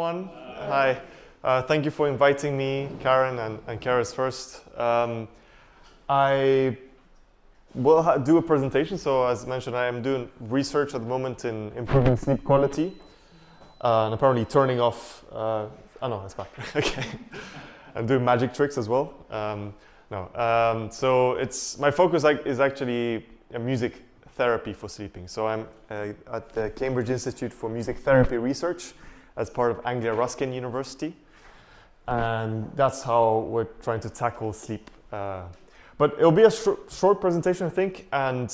everyone. Hi. Thank you for inviting me, Karen, and Karis first. I will do a presentation. So as mentioned, I am doing research at the moment in improving sleep quality. And apparently turning off, oh no, it's back. Okay. I'm doing magic tricks as well. So my focus is actually music therapy for sleeping. So I'm at the Cambridge Institute for Music Therapy Research as part of Anglia Ruskin University. And that's how we're trying to tackle sleep. But it'll be a short presentation, I think, and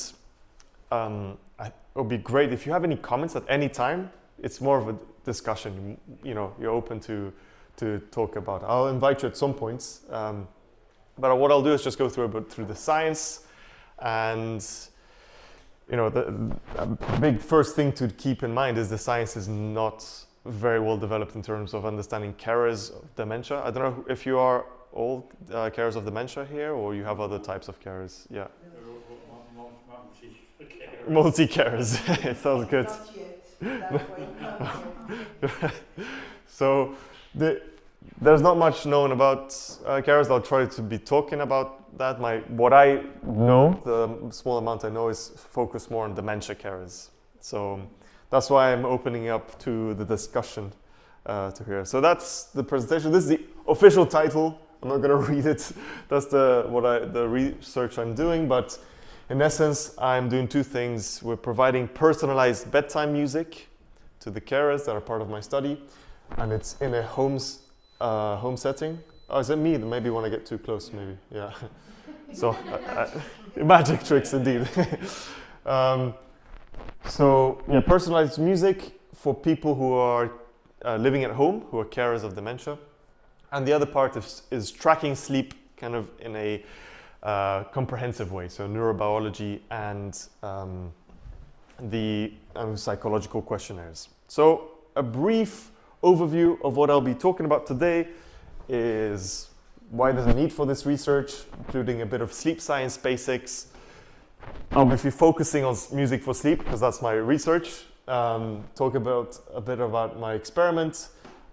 it'll be great if you have any comments at any time. It's more of a discussion. You're open to talk about. I'll invite you at some points. But what I'll do is just go through the science, and the big first thing to keep in mind is the science is not very well developed in terms of understanding carers of dementia. I don't know if you are all carers of dementia here, or you have other types of carers. Yeah. Multi-carers. It sounds good. So there's not much known about carers. I'll try to be talking about that. What I know, the small amount I know, is focused more on dementia carers. So that's why I'm opening up to the discussion to here. So that's the presentation. This is the official title. I'm not going to read it. That's the research I'm doing. But in essence, I'm doing two things. We're providing personalized bedtime music to the carers that are part of my study, and it's in a home setting. Oh, is it me? Maybe when I get too close, maybe. Yeah. So magic tricks indeed. Personalized music for people who are living at home, who are carers of dementia. And the other part is tracking sleep kind of in a comprehensive way. So neurobiology and the psychological questionnaires. So a brief overview of what I'll be talking about today is why there's a need for this research, including a bit of sleep science basics. I'll be focusing on music for sleep because that's my research. Talk about a bit about my experiment,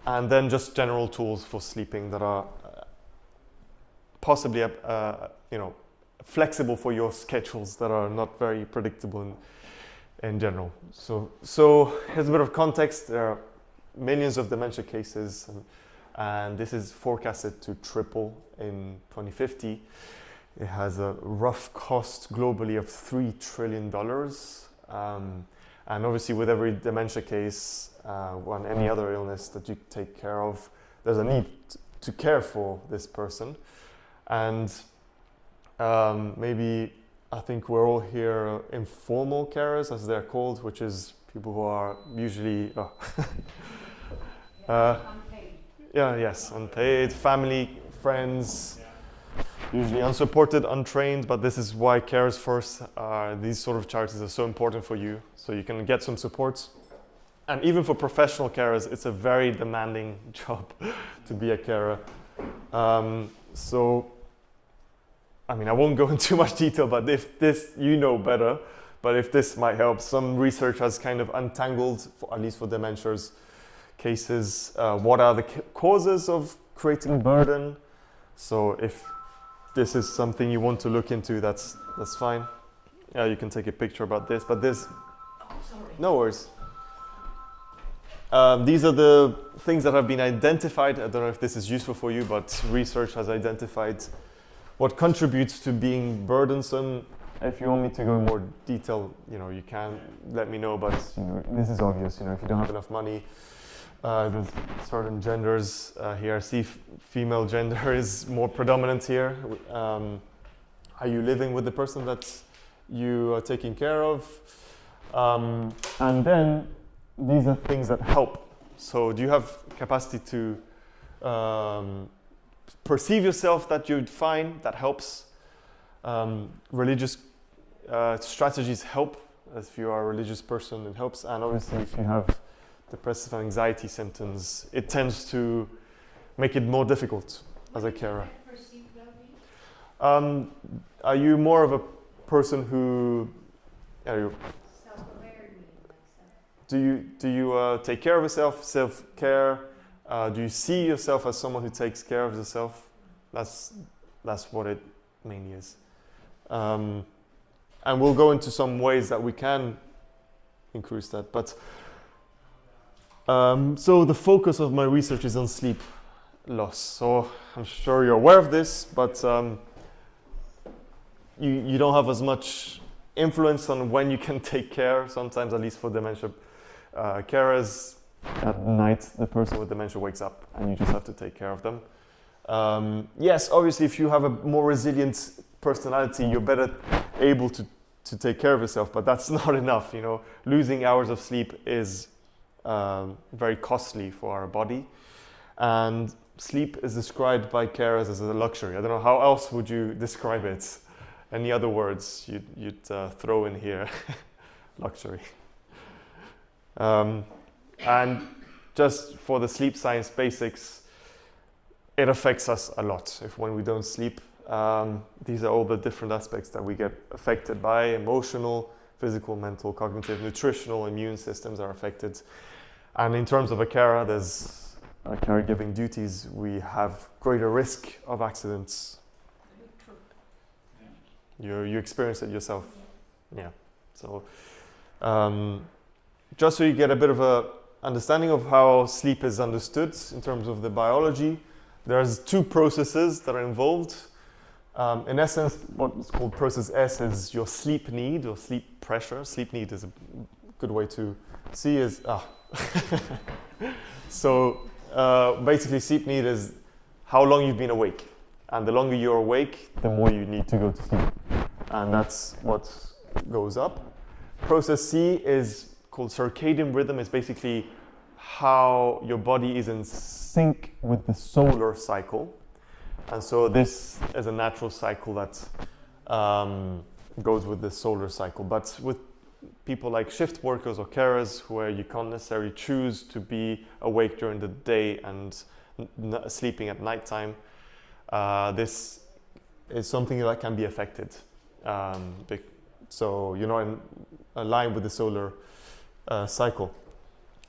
and then just general tools for sleeping that are possibly flexible for your schedules that are not very predictable in general. So here's a bit of context. There are millions of dementia cases, and this is forecasted to triple in 2050. It has a rough cost globally of $3 trillion. And obviously with every dementia case, any other illness that you take care of, there's a need to care for this person. And maybe I think we're all here informal carers, as they're called, which is people who are usually unpaid, family, friends, usually unsupported, untrained, but this is why Carers First, these sort of charities are so important for you, so you can get some support. And even for professional carers, it's a very demanding job to be a carer. I won't go into too much detail, but if this, better, but if this might help, some research has kind of untangled, at least for dementia's cases, what are the causes of creating burden. So if this is something you want to look into, that's fine. You can take a picture about this, but no worries. These are the things that have been identified. I don't know if this is useful for you, but research has identified what contributes to being burdensome. If you want me to go in more detail, you can let me know, but this is obvious. If you don't have enough money, there's certain genders here. I see female gender is more predominant here. Are you living with the person that you are taking care of? And then these are things that help. So do you have capacity to perceive yourself that you'd find that helps? Religious strategies help. If you are a religious person, it helps. And obviously if you have depressive anxiety symptoms, it tends to make it more difficult as a carer. Are you more of a person who do you take care of yourself, self-care? Do you see yourself as someone who takes care of yourself? That's what it mainly is. And we'll go into some ways that we can increase that. But so the focus of my research is on sleep loss. So I'm sure you're aware of this, but you don't have as much influence on when you can take care, sometimes at least for dementia carers. At night, the person with dementia wakes up and you just have to take care of them. Yes, obviously, if you have a more resilient personality, you're better able to take care of yourself, but that's not enough. You know, losing hours of sleep is very costly for our body, and sleep is described by carers as a luxury. I don't know, how else would you describe it? Any other words you'd throw in here? Luxury. And just for the sleep science basics, it affects us a lot. When we don't sleep, these are all the different aspects that we get affected by: emotional, physical, mental, cognitive, nutritional, immune systems are affected. And in terms of a carer, there's caregiving duties, we have greater risk of accidents. You experience it yourself. Yeah. So just so you get a bit of a understanding of how sleep is understood in terms of the biology, there's two processes that are involved. In essence, what's called process S is your sleep need or sleep pressure. Sleep need is a good way to see is so basically sleep need is how long you've been awake, and the longer you're awake, the more you need to go to sleep, and that's what goes up. Process C is called circadian rhythm. Is basically how your body is in sync with the solar cycle. And so this is a natural cycle that goes with the solar cycle. But with people like shift workers or carers, where you can't necessarily choose to be awake during the day and sleeping at nighttime, this is something that can be affected. So you're not in line with the solar cycle.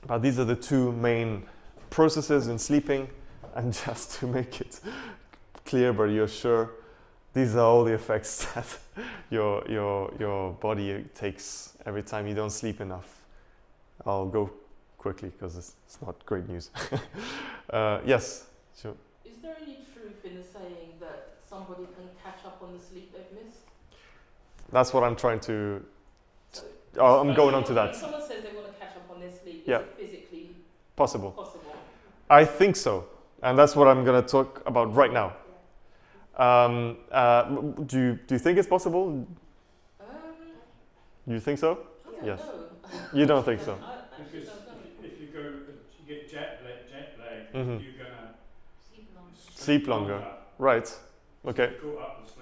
But these are the two main processes in sleeping. And just to make it clear, but you're sure, these are all the effects that your body takes every time you don't sleep enough. I'll go quickly because it's not great news. Yes, sure. Is there any truth in the saying that somebody can catch up on the sleep they've missed? That's what I'm trying to. I'm going on to that. If someone says they want to catch up on their sleep, yeah. Is it physically possible? I think so, and that's what I'm going to talk about right now. Do you think it's possible? You think so? Yes. You don't think so? Because if you get jet lag, mm-hmm. you're gonna sleep longer. Right. Okay.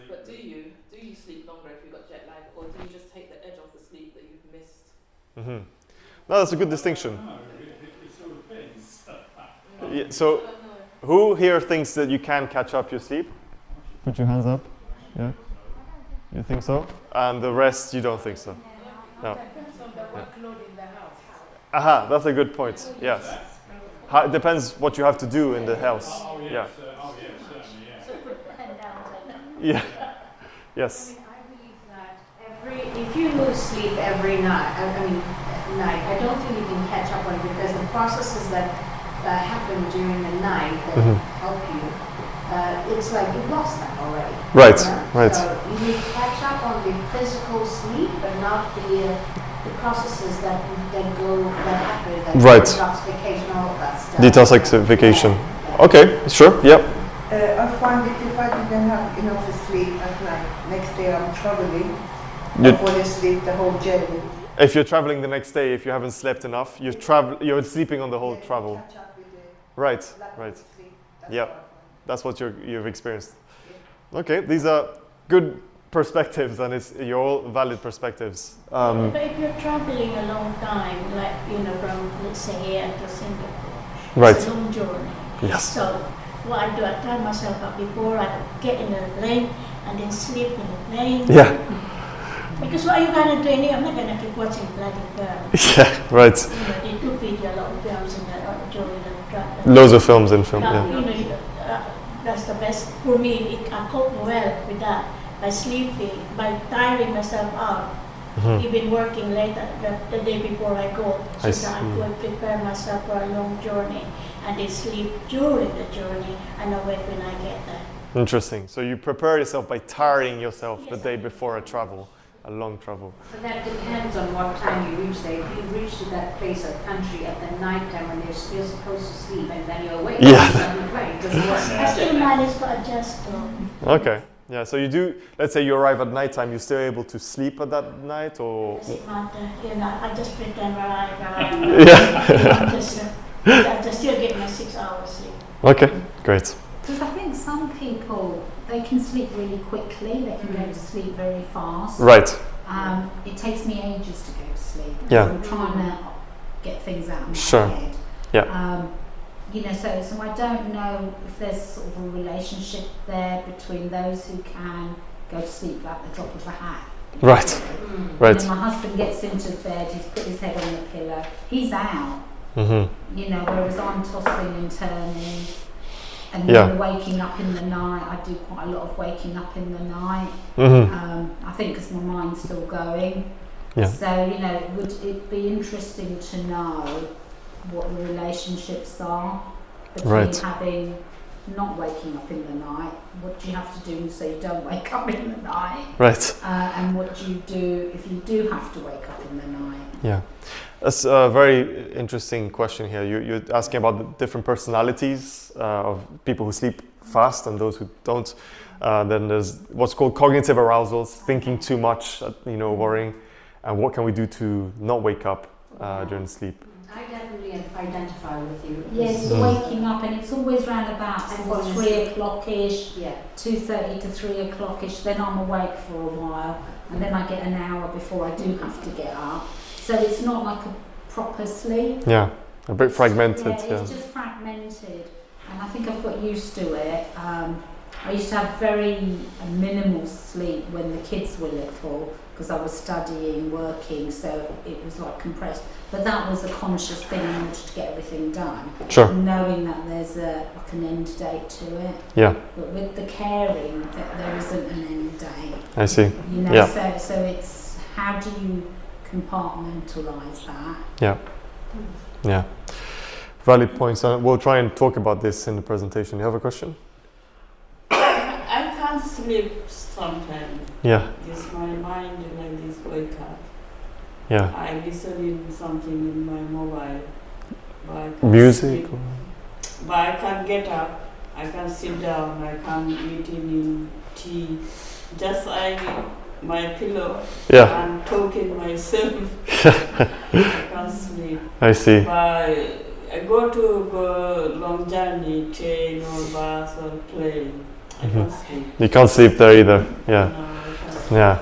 But do you sleep longer if you've got jet lag, or do you just take the edge off the sleep that you've missed? Mm-hmm. No, that's a good distinction. No, it sort of depends. Yeah, so, who here thinks that you can catch up your sleep? Put your hands up. Yeah. You think so? And the rest, you don't think so? No. Aha, that's a good point. Yes. It depends what you have to do in the house. Oh, yes. Yeah. Certainly, yeah. So put the pen down. Yeah. Yes. I believe that if you lose sleep every night, I don't think you can catch up on it, because the processes that happen during the night that help you, it's like you've lost them already. Right, right. So you need to catch up on the physical sleep, but not the processes that happen, like right. detoxification, all of that stuff. Detoxification. Yeah. Okay, sure. Yep. I find that if I didn't have enough sleep at night, next day I'm traveling. I fall asleep the whole journey. If you're traveling the next day, if you haven't slept enough, you're sleeping on the whole travel. Catch up with the Right, lack right. of sleep. Yeah, that's what you've experienced. Okay, these are good perspectives, and you're all valid perspectives. But if you're traveling a long time, like from let's say here to Singapore, right. It's a long journey. Yes. So what I do, I tie myself up before I get in the plane and then sleep in the plane. Yeah. Because what are you gonna do? I'm not gonna keep watching bloody films. Yeah, right. They do feed you a lot of films during the Loads of films in film. Now, Yeah. you know, that's the best for me. I cope well with that by sleeping, by tiring myself out. Mhm. Even working late the day before I go, so I that see. I could prepare myself for a long journey, and then sleep during the journey and awake when I get there. Interesting. So you prepare yourself by tiring yourself the Yes. day before a travel, a long travel. But that depends on what time you reach there. If you reach to that place or country at the night time when they're still supposed to sleep and then you're awake, Yeah. it doesn't work. I still manage to adjust though. Okay. Yeah. So you do. Let's say you arrive at nighttime. You're still able to sleep at that night, or Does it matter? You know, I just pretend I just still get my 6 hours sleep. okay. Great. Because I think some people, they can sleep really quickly, they can go to sleep very fast. Right. It takes me ages to go to sleep. Yeah. I'm trying to get things out of my Sure. head. Yeah. You know, so I don't know if there's sort of a relationship there between those who can go to sleep at the drop of a hat. Right. Right. When my husband gets into bed, he's put his head on the pillow, he's out. Mhm. You know, whereas I'm tossing and turning and Yeah. then waking up in the night. I do quite a lot of waking up in the night. Mhm. I think because my mind's still going. Yeah. So, you know, would it be interesting to know what the relationships are between Right. having not waking up in the night, what do you have to do so you don't wake up in the night, Right. and what do you do if you do have to wake up in the night? Yeah. That's a very interesting question here. You're asking about the different personalities of people who sleep fast and those who don't. Then there's what's called cognitive arousals, thinking too much, worrying, and what can we do to not wake up during sleep? I definitely identify with you. Yes, waking up, and it's always round about sort of 3 o'clock-ish, Yeah. 2:30 to 3 o'clock-ish, then I'm awake for a while, and then I get an hour before I do have to get up. So it's not like a proper sleep. Yeah, a bit fragmented. Yeah, it's just fragmented, and I think I've got used to it. I used to have very minimal sleep when the kids were little because I was studying, working, so it was like compressed. But that was a conscious thing in order to get everything done. Sure. Knowing that there's like an end date to it. Yeah, But with the caring, there isn't an end date. I see. You know, Yeah. so it's how do you compartmentalize that? Yeah, yeah. Valid points. We'll try and talk about this in the presentation. You have a question? I can't sleep sometimes. Yeah, Just my mind like this wake up. yeah. I listen in something in my mobile. But I can't Music? sleep. But I can't get up. I can't sit down. I can't eat in tea. Just my pillow. Yeah, I'm talking myself. I can't sleep. I see. But I go long journey, train or bus or plane. I can't sleep. You can't sleep there either. Yeah, No, I can't sleep. yeah.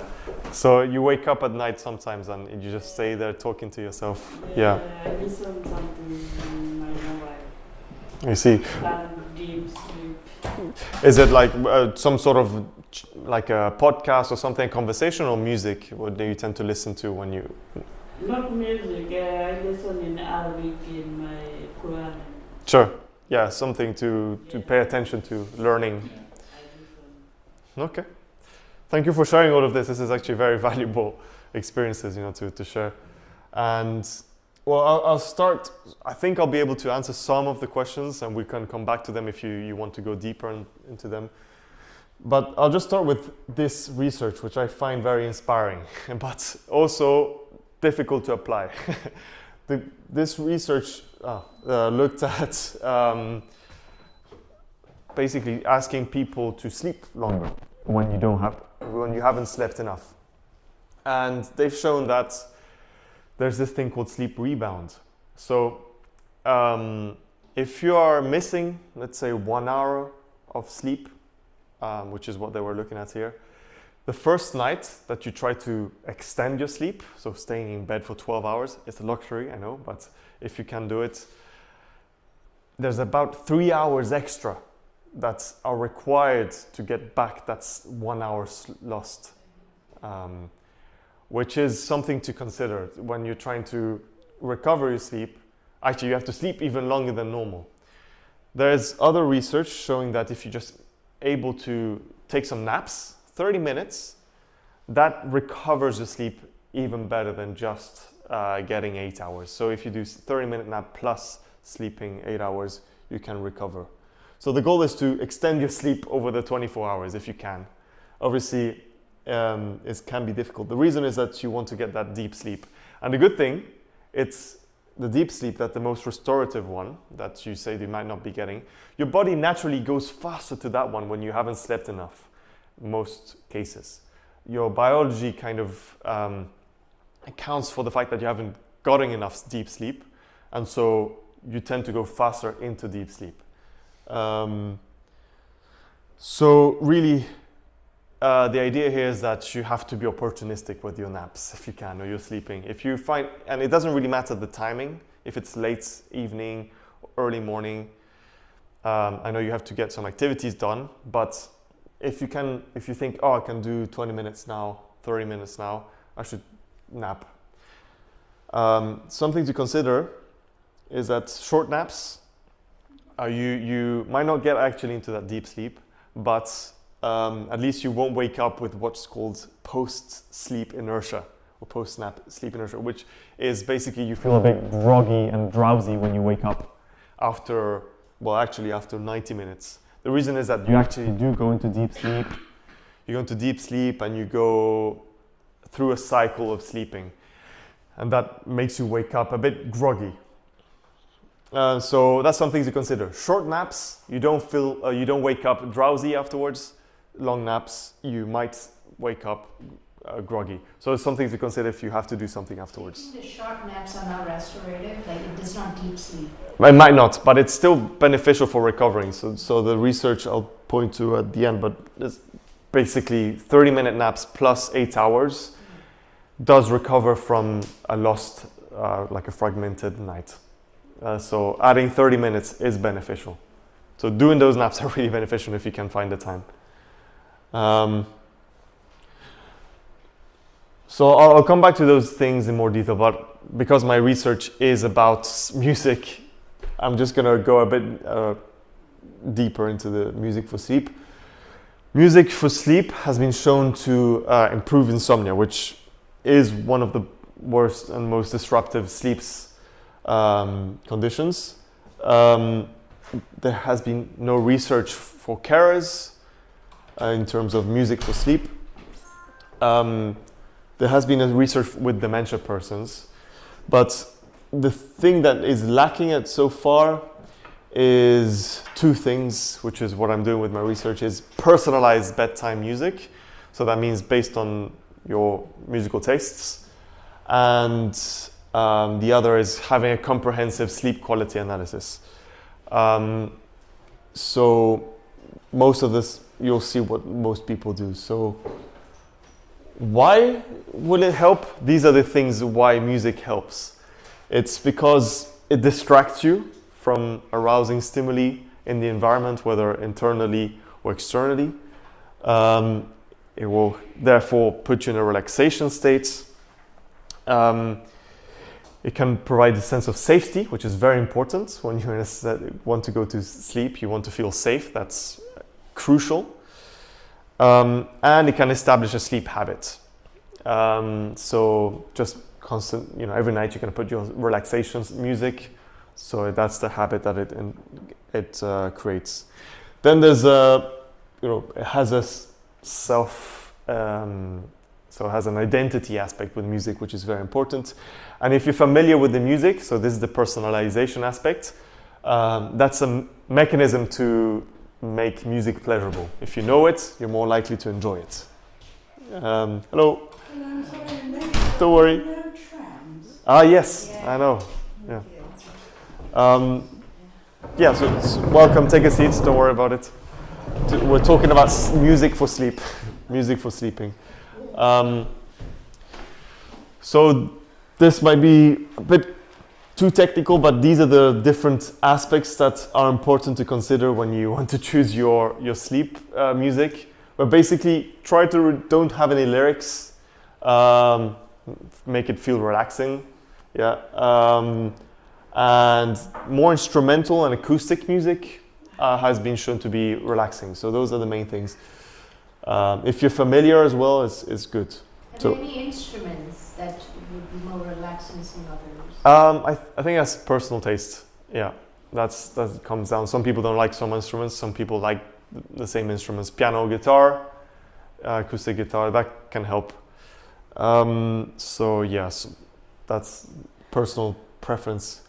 So you wake up at night sometimes and you just stay there talking to yourself. Yeah, I listen something in my mobile. I see. And deep sleep. Is it like some sort of like a podcast or something, conversation, or music? What do you tend to listen to when you? Not music. I listen in Arabic in my Quran. Sure. Yeah, something to pay attention to, learning. I listen. Okay. Thank you for sharing all of this. This is actually very valuable experiences, to share. And well, I'll start. I think I'll be able to answer some of the questions, and we can come back to them if you want to go deeper into them. But I'll just start with this research, which I find very inspiring, but also difficult to apply. This research looked at basically asking people to sleep longer when you haven't slept enough, and they've shown that there's this thing called sleep rebound. So if you are missing, let's say, 1 hour of sleep, which is what they were looking at here, the first night that you try to extend your sleep, so staying in bed for 12 hours, it's a luxury, I know, but if you can do it, there's about 3 hours extra that are required to get back that's 1 hour lost, which is something to consider when you're trying to recover your sleep. Actually, you have to sleep even longer than normal. There's other research showing that if you're just able to take some naps, 30 minutes, that recovers your sleep even better than just getting 8 hours. So if you do 30-minute nap plus sleeping 8 hours, you can recover. So the goal is to extend your sleep over the 24 hours if you can. Obviously, it can be difficult. The reason is that you want to get that deep sleep. And the good thing, it's the deep sleep, that's the most restorative one that you say you might not be getting. Your body naturally goes faster to that one when you haven't slept enough, in most cases. Your biology kind of accounts for the fact that you haven't gotten enough deep sleep, and so you tend to go faster into deep sleep. So really, the idea here is that you have to be opportunistic with your naps if you can, or your sleeping. If you find, and it doesn't really matter the timing, if it's late evening, early morning. I know you have to get some activities done, but if you think, oh, I can do 20 minutes now, 30 minutes now, I should nap. Something to consider is that short naps, you might not get actually into that deep sleep, but at least you won't wake up with what's called post-sleep inertia, or post-nap sleep inertia, which is basically you feel a bit groggy and drowsy when you wake up after 90 minutes. The reason is that you actually do go into deep sleep. You go into deep sleep and you go through a cycle of sleeping, and that makes you wake up a bit groggy. So that's something to consider. Short naps, you don't wake up drowsy afterwards. Long naps, you might wake up groggy. So it's something to consider if you have to do something afterwards. The short naps are not restorative, like it does not deep sleep. It might not, but it's still beneficial for recovering. So the research I'll point to at the end, but it's basically 30-minute naps plus 8 hours does recover from a lost, like a fragmented night. So adding 30 minutes is beneficial. So doing those naps are really beneficial if you can find the time. So I'll come back to those things in more detail, but because my research is about music, I'm just gonna go a bit deeper into the music for sleep. Music for sleep has been shown to improve insomnia, which is one of the worst and most disruptive sleeps conditions. There has been no research for carers in terms of music for sleep. There has been a research with dementia persons, but the thing that is lacking it so far is two things, which is what I'm doing with my research, is personalized bedtime music. So that means based on your musical tastes. And the other is having a comprehensive sleep quality analysis. So most of this, you'll see what most people do. So why will it help? These are the things why music helps. It's because it distracts you from arousing stimuli in the environment, whether internally or externally. It will therefore put you in a relaxation state. It can provide a sense of safety, which is very important. When you want to go to sleep, you want to feel safe. That's crucial. And it can establish a sleep habit. So just constant, every night you can put your relaxation music. So that's the habit that it creates. Then there's it has a so it has an identity aspect with music, which is very important. And if you're familiar with the music, so this is the personalization aspect, that's a mechanism to make music pleasurable. If you know it, you're more likely to enjoy it. Hello. Hello, I'm sorry, no, Don't worry. no trams. Yes, Yeah. I know. Yeah. So welcome, take a seat, don't worry about it. We're talking about music for sleep, music for sleeping. So this might be a bit too technical, but these are the different aspects that are important to consider when you want to choose your sleep music. But basically, try to don't have any lyrics. Make it feel relaxing. Yeah. And more instrumental and acoustic music has been shown to be relaxing. So those are the main things. If you're familiar as well, it's good. Are So- there any instruments that would be more relaxing than others? I think that's personal taste. Yeah, that comes down. Some people don't like some instruments. Some people like the same instruments. Piano, guitar, acoustic guitar. That can help. So yes, that's personal preference.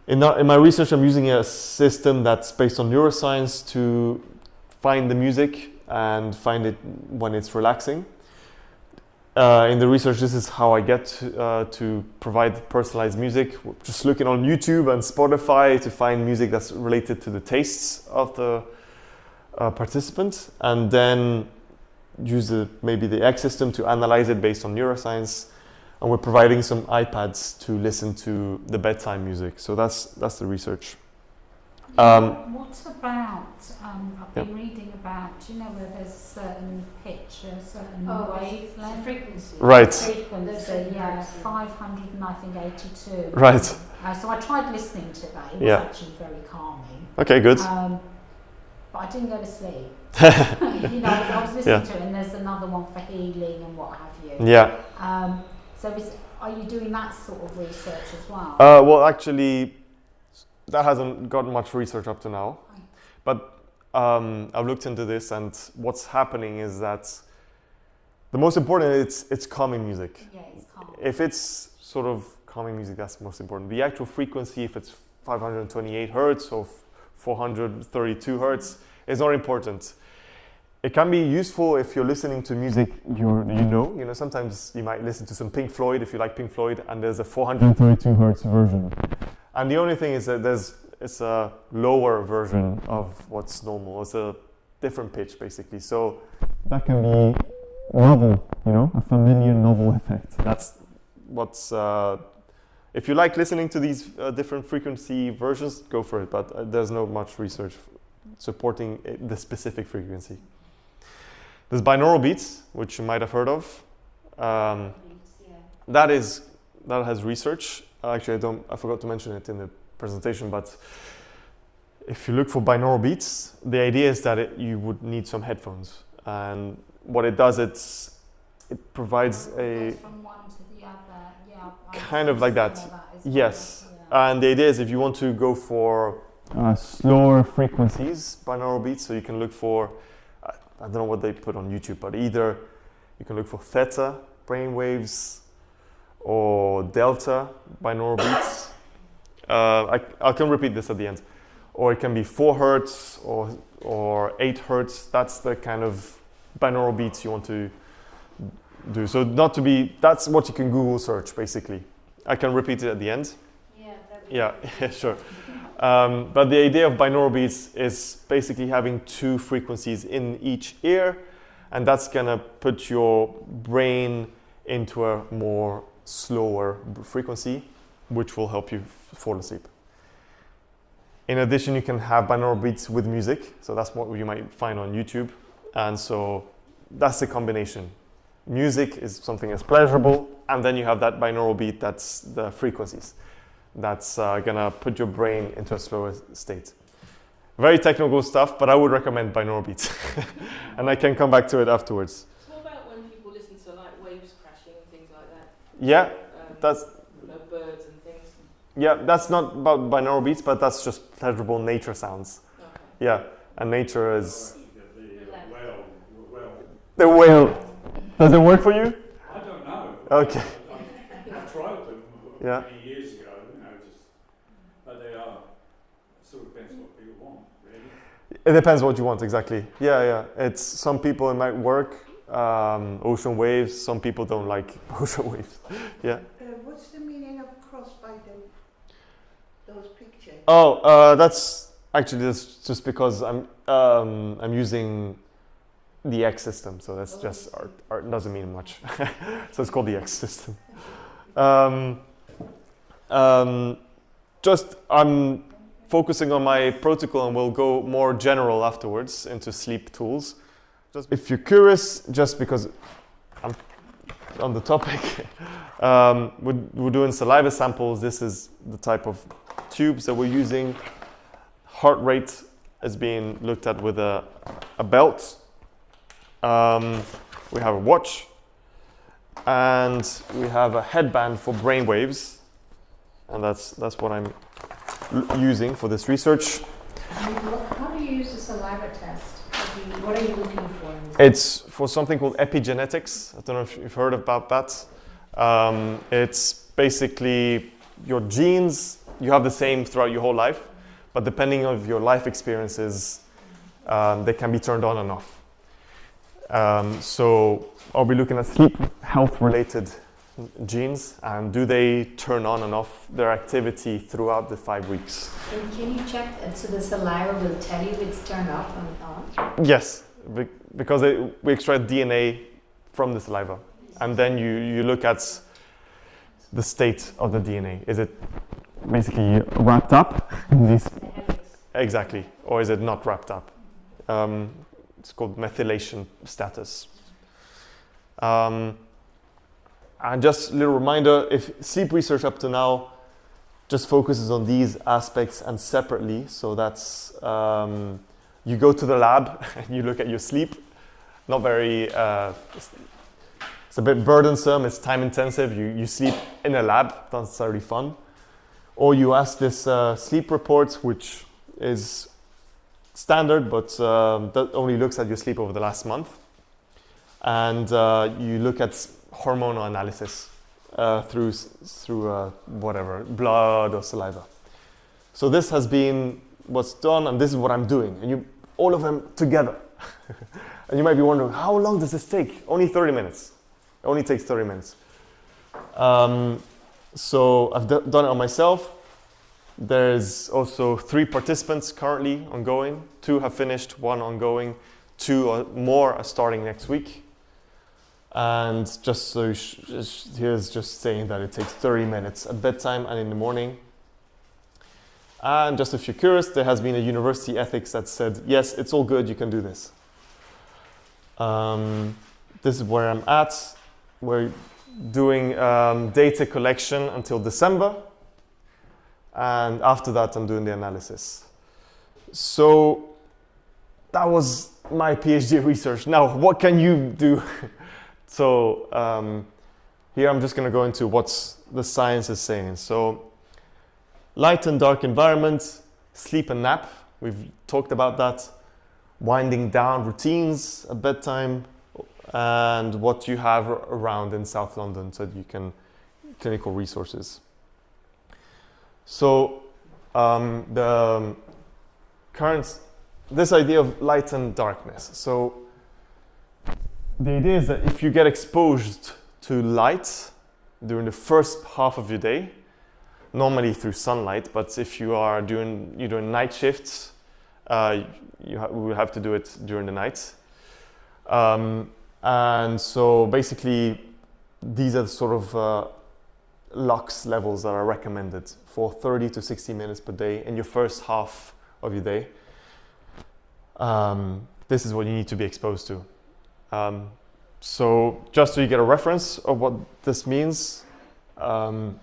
In my research, I'm using a system that's based on neuroscience to find the music and find it when it's relaxing. In the research, this is how I get to provide personalized music. Just looking on YouTube and Spotify to find music that's related to the tastes of the participant, and then use maybe the X system to analyze it based on neuroscience. And we're providing some iPads to listen to the bedtime music. So that's the research. What about, I've been reading about, where there's a certain pitch, a certain wavelength? Frequency. Right. Frequency, yeah, 500 and I think 82. Right. So I tried listening to that. It was actually very calming. Okay, good. But I didn't go to sleep. I was listening to it, and there's another one for healing and what have you. Yeah. So are you doing that sort of research as well? Well, actually, that hasn't gotten much research up to now. But I've looked into this, and what's happening is that the most important it's calming music. Yeah, it's calm. If it's sort of calming music, that's most important. The actual frequency, if it's 528 hertz or 432 hertz, is not important. It can be useful if you're listening to music you know. Sometimes you might listen to some Pink Floyd if you like Pink Floyd, and there's a 432 hertz version. And the only thing is that it's a lower version of what's normal. It's a different pitch, basically. So that can be novel, a familiar novel effect. That's what's. If you like listening to these different frequency versions, go for it. But there's not much research supporting the specific frequency. There's binaural beats, which you might have heard of. That has research. Actually, I forgot to mention it in the presentation, but if you look for binaural beats, the idea is that you would need some headphones. And what it does, it provides a... From one to the other, yeah. Kind of like that. Yes. Yeah. And the idea is if you want to go for slower frequencies, binaural beats, so you can look for, I don't know what they put on YouTube, but either you can look for theta brainwaves or delta binaural beats. I can repeat this at the end. Or it can be 4 hertz or 8 hertz. That's the kind of binaural beats you want to do. So that's what you can Google search, basically. I can repeat it at the end. Yeah, sure. But the idea of binaural beats is basically having 2 frequencies in each ear, and that's gonna put your brain into a more slower frequency, which will help you fall asleep. In addition, you can have binaural beats with music, so that's what you might find on YouTube, and so that's the combination. Music is something that's pleasurable, and then you have that binaural beat that's the frequencies. That's gonna put your brain into a slower state. Very technical stuff, but I would recommend binaural beats. And I can come back to it afterwards. So what about when people listen to like waves crashing and things like that? Yeah, that's birds and things. Yeah, that's not about binaural beats, but that's just pleasurable nature sounds. Okay. Yeah, and nature is... Well, The whale. Does it work for you? I don't know. Okay. I tried them Yeah. many years ago, but they are, it sort of depends what people want, really. It depends what you want, exactly. Yeah. It's some people it might work. Ocean waves. Some people don't like ocean waves. Yeah. What's the meaning of cross by those pictures? Oh, that's just because I'm using the X system, so that's just art doesn't mean much. So it's called the X system. Just I'm focusing on my protocol, and we'll go more general afterwards into sleep tools. Just if you're curious, just because I'm on the topic, we're doing saliva samples. This is the type of tubes that we're using. Heart rate is being looked at with a belt. We have a watch, and we have a headband for brain waves, and that's what I'm using for this research. How do you use the saliva test? What are you looking for? It's for something called epigenetics. I don't know if you've heard about that. It's basically your genes, you have the same throughout your whole life, but depending on your life experiences, they can be turned on and off. So I'll be looking at sleep health related genes, and do they turn on and off their activity throughout the 5 weeks. And can you check, so the saliva will tell you it's turned off and on? Yes, because we extract DNA from the saliva, and then you look at the state of the DNA. Is it basically wrapped up in these? Exactly, or is it not wrapped up? It's called methylation status. And just a little reminder, if sleep research up to now just focuses on these aspects and separately, so that's you go to the lab and you look at your sleep. Not very, it's a bit burdensome, it's time intensive, you sleep in a lab, not necessarily fun. Or you ask this sleep report, which is standard, but that only looks at your sleep over the last month. And you look at hormonal analysis through whatever, blood or saliva. So this has been what's done, and this is what I'm doing. And all of them together. And you might be wondering, how long does this take? Only 30 minutes. It only takes 30 minutes. So I've done it on myself. There's also 3 participants currently ongoing. 2 have finished, 1 ongoing. 2 more are starting next week. And just so here's just saying that it takes 30 minutes at bedtime and in the morning. And just if you're curious, there has been a university ethics that said, yes, it's all good, you can do this. This is where I'm at. We're doing data collection until December. And after that, I'm doing the analysis. So that was my PhD research. Now, what can you do? So here I'm just going to go into what the science is saying. So light and dark environment, sleep and nap. We've talked about that. Winding down routines at bedtime, and what you have around in South London, so that you can clinical resources. So the current, this idea of light and darkness. So the idea is that if you get exposed to light during the first half of your day, normally through sunlight, but if you're doing night shifts, we will have to do it during the night. And so basically, these are sort of lux levels that are recommended for 30 to 60 minutes per day in your first half of your day. This is what you need to be exposed to. So just so you get a reference of what this means, the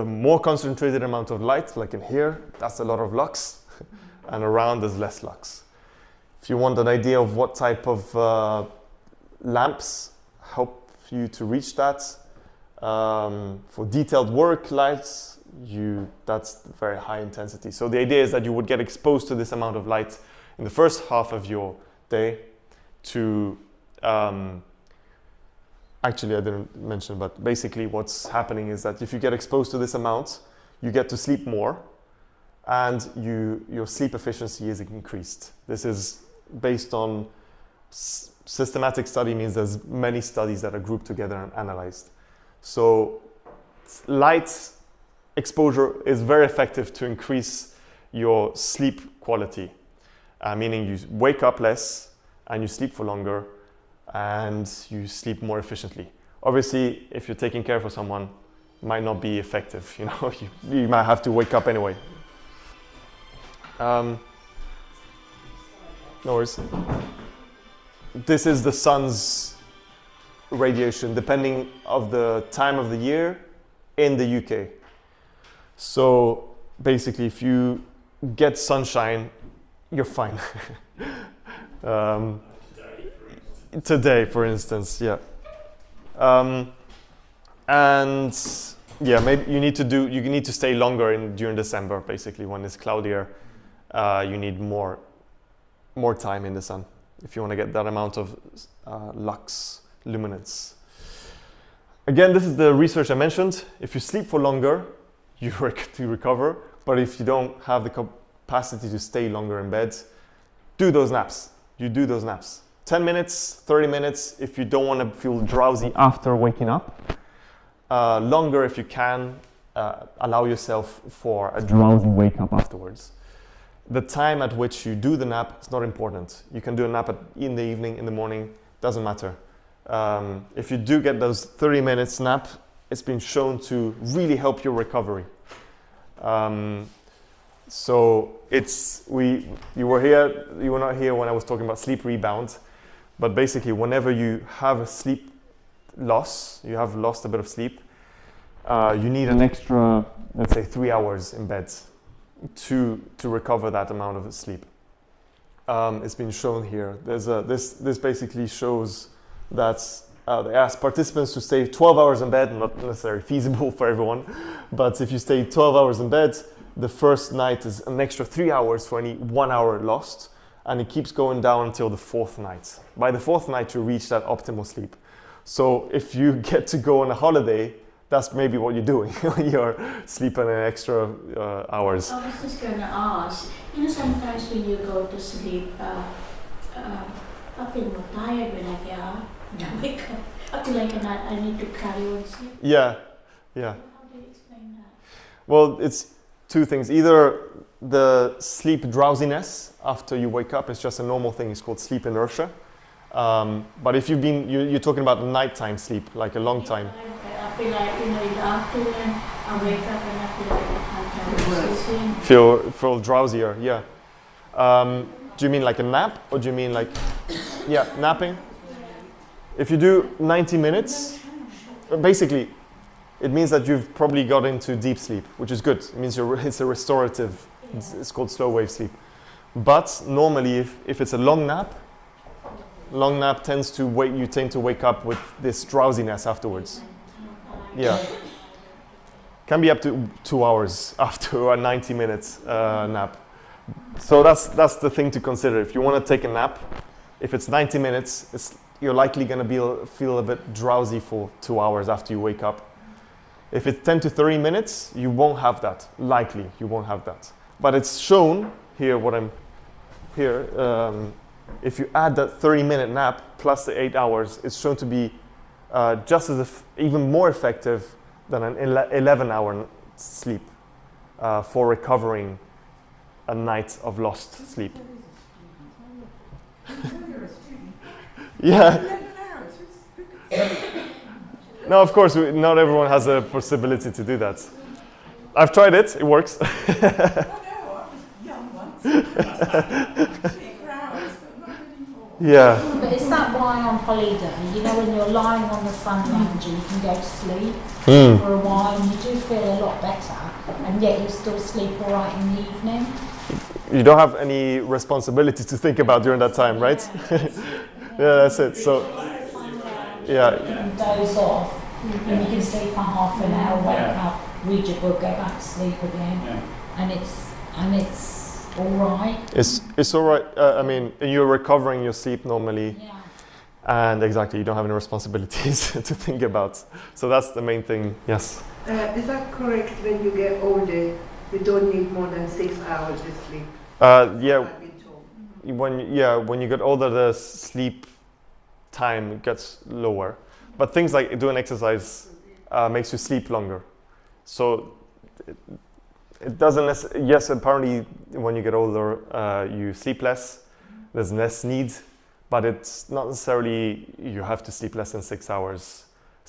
more concentrated amount of light, like in here, that's a lot of lux, and around there's less lux. If you want an idea of what type of lamps help you to reach that, for detailed work lights, that's very high intensity. So the idea is that you would get exposed to this amount of light in the first half of your day to, actually I didn't mention, but basically what's happening is that if you get exposed to this amount, you get to sleep more, and your sleep efficiency is increased. This is based on systematic study, means there's many studies that are grouped together and analyzed. So light exposure is very effective to increase your sleep quality, meaning you wake up less and you sleep for longer and you sleep more efficiently. Obviously, if you're taking care of someone, it might not be effective. You might have to wake up anyway. No worries. This is the sun's radiation, depending of the time of the year in the UK. So basically, if you get sunshine, you're fine. Today, for instance, yeah. And yeah, maybe you need to stay longer during December, basically, when it's cloudier. You need more time in the sun if you want to get that amount of lux luminance. Again, this is the research I mentioned. If you sleep for longer, you recover. But if you don't have the capacity to stay longer in bed, do those naps. You do those naps. 10 minutes, 30 minutes if you don't want to feel drowsy after waking up. Longer if you can. Allow yourself for a drowsy wake up afterwards. The time at which you do the nap is not important. You can do a nap in the evening, in the morning, doesn't matter. If you do get those 30 minutes nap, it's been shown to really help your recovery. So you were not here when I was talking about sleep rebound, but basically whenever you have a sleep loss, you have lost a bit of sleep, you need an extra, let's say 3 hours in bed to recover that amount of sleep. It's been shown here. This basically shows that they asked participants to stay 12 hours in bed, not necessarily feasible for everyone, but if you stay 12 hours in bed, the first night is an extra 3 hours for any 1 hour lost, and it keeps going down until the fourth night. By the fourth night, you reach that optimal sleep. So if you get to go on a holiday, that's maybe what you're doing. You're sleeping an extra hours. I was just going to ask, sometimes when you go to sleep, I feel more tired when I get up. I wake up. I feel like I need to carry on sleep. Yeah. How do you explain that? Well, it's two things. Either the sleep drowsiness after you wake up is just a normal thing. It's called sleep inertia. But if you're talking about nighttime sleep, like a long time. I feel like, in the afternoon, I wake up and I feel like I can't sleep. Feel drowsier, yeah. Do you mean like a nap, or do you mean like, yeah, napping? If you do 90 minutes, basically, it means that you've probably got into deep sleep, which is good. It means it's a restorative, it's called slow wave sleep. But normally, if it's a long nap tends to you tend to wake up with this drowsiness afterwards. Yeah. Can be up to 2 hours after a 90 minutes nap. So that's the thing to consider. If you want to take a nap, if it's 90 minutes, you're likely going to feel a bit drowsy for 2 hours after you wake up. If it's 10 to 30 minutes, you won't have that. Likely, you won't have that. But it's shown here, if you add that 30-minute nap plus the 8 hours, it's shown to be just as even more effective than an 11-hour sleep for recovering a night of lost sleep. Yeah. No, of course, not everyone has a possibility to do that. I've tried it, it works. Yeah. But is that why on holiday, when you're lying on the sun lounge and you can go to sleep for a while and you do feel a lot better, and yet you still sleep all right in the evening? You don't have any responsibility to think about during that time, right? Yeah, that's it. So, yeah. You can doze off and you can sleep for half an hour, wake up, read your book, go back to sleep again, and it's all right. It's all right. I mean, you're recovering your sleep normally, and exactly, you don't have any responsibilities to think about. So that's the main thing. Yes. Is that correct? When you get older, you don't need more than 6 hours of sleep? Yeah. When you get older, the sleep time gets lower. But things like doing exercise makes you sleep longer. So it doesn't yes, apparently when you get older, you sleep less. There's less need, but it's not necessarily you have to sleep less than 6 hours.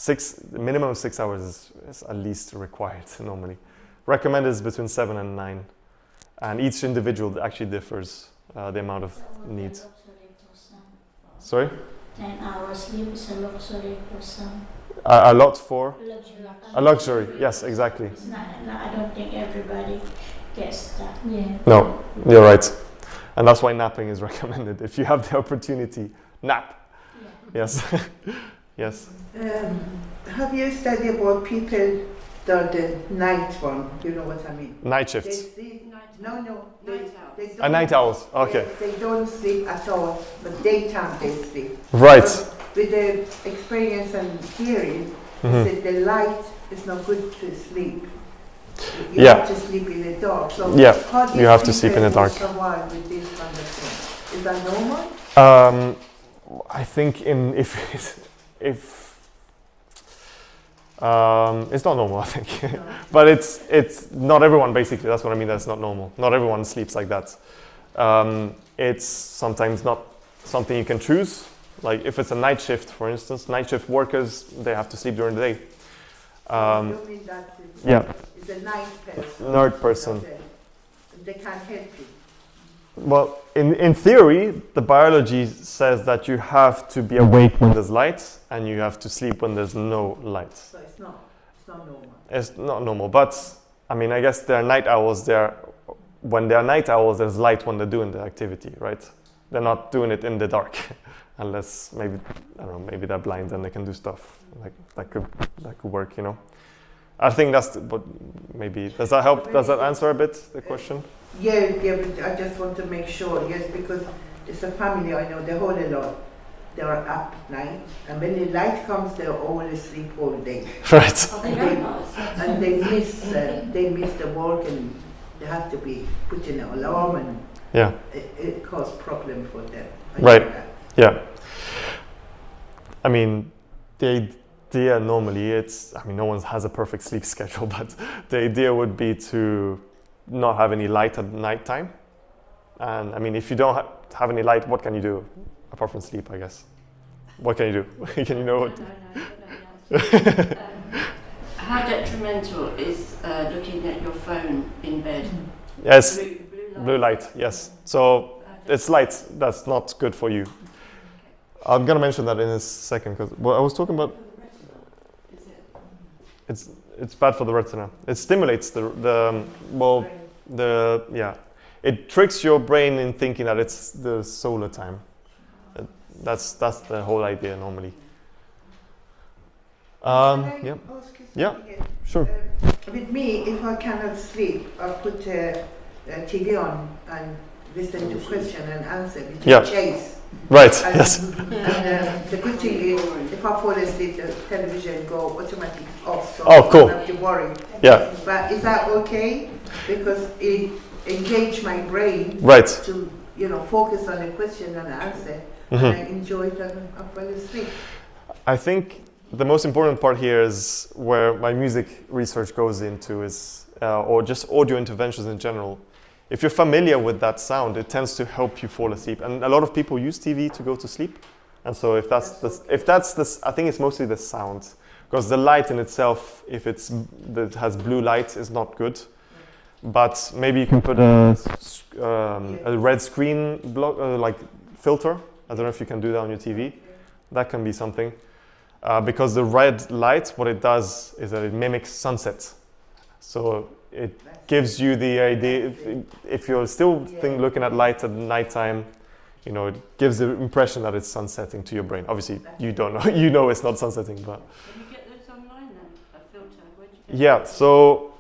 The minimum of 6 hours is at least required normally. Recommended is between 7 and 9, and each individual actually differs the amount of need. Sorry? 10 hours sleep is a luxury for some. A lot for? A luxury, yes, exactly. I don't think everybody gets that. Yeah. No, you're right. And that's why napping is recommended. If you have the opportunity, nap. Yeah. Yes. Yes. Have you studied about people that the night one? You know what I mean? Night They shifts. sleep. No. They don't, Night owls. Okay. They don't sleep at all, but daytime they sleep. Right. But with the experience and theory, Mhm. that the light is not good to sleep. You Yeah. have to sleep in the dark. So Yeah, how do you have to sleep in the people dark. survive with this kind of thing? Is that normal? I think it's not normal, I think. No. But it's not everyone, basically. That's what I mean. That's not normal. Not everyone sleeps like that. It's sometimes not something you can choose. Like if it's a night shift, for instance, night shift workers, they have to sleep during the day. You mean that Yeah, it's a night person? nerd person. Okay. They can't help you. Well, in theory, the biology says that you have to be awake when there's light and you have to sleep when there's no light. So it's not normal. It's not normal, but I mean, I guess there are night owls. When there are night owls, there's light when they're doing the activity, right? They're not doing it in the dark, unless maybe I don't know. Maybe they're blind and they can do stuff like that could work, you know. I think but maybe does that help? Does that answer a bit the question? Yeah, but I just want to make sure, yes, because it's a family I know, they hold a lot. They are up at night, and when the light comes, they're all asleep all day. Right. Oh, they don't know. And they miss the work, and they have to be put in an alarm, and Yeah. it causes problem for them. I Right. know that. Yeah. I mean, the idea normally no one has a perfect sleep schedule, but the idea would be to not have any light at night time. And I mean, if you don't have any light, what can you do apart from sleep, I guess? What can you do? Can you know what? How detrimental is looking at your phone in bed? Yes, Blue blue light, yes. So it's light that's not good for you. I'm gonna mention that in a second because I was talking about. It's bad for the retina. It stimulates it tricks your brain in thinking that it's the solar time. That's the whole idea normally. Can I Yeah, ask you Yeah. something again? sure. With me, if I cannot sleep, I put TV on and listen to question and answer, which Yeah. is chase. Right. And, Yes. and the good thing is, if I fall asleep, the television go automatically off, so Oh, cool. I don't have to worry. Yeah. But is that okay? Because it engage my brain Right. to, focus on the question and answer, Mhm. and I enjoy it and I fall asleep. I think the most important part here is where my music research goes into or just audio interventions in general. If you're familiar with that sound, it tends to help you fall asleep. And a lot of people use TV to go to sleep. And so I think it's mostly the sound, because the light in itself, if it has blue light, is not good. But maybe you can put a red screen filter. I don't know if you can do that on your TV. That can be something. Because the red light, what it does is that it mimics sunset. So it gives you the idea, if you're still looking at light at nighttime, it gives the impression that it's sunsetting to your brain. Obviously, you don't know, it's not sunsetting, but. Can you get those online then? A filter? Where'd you get Yeah, so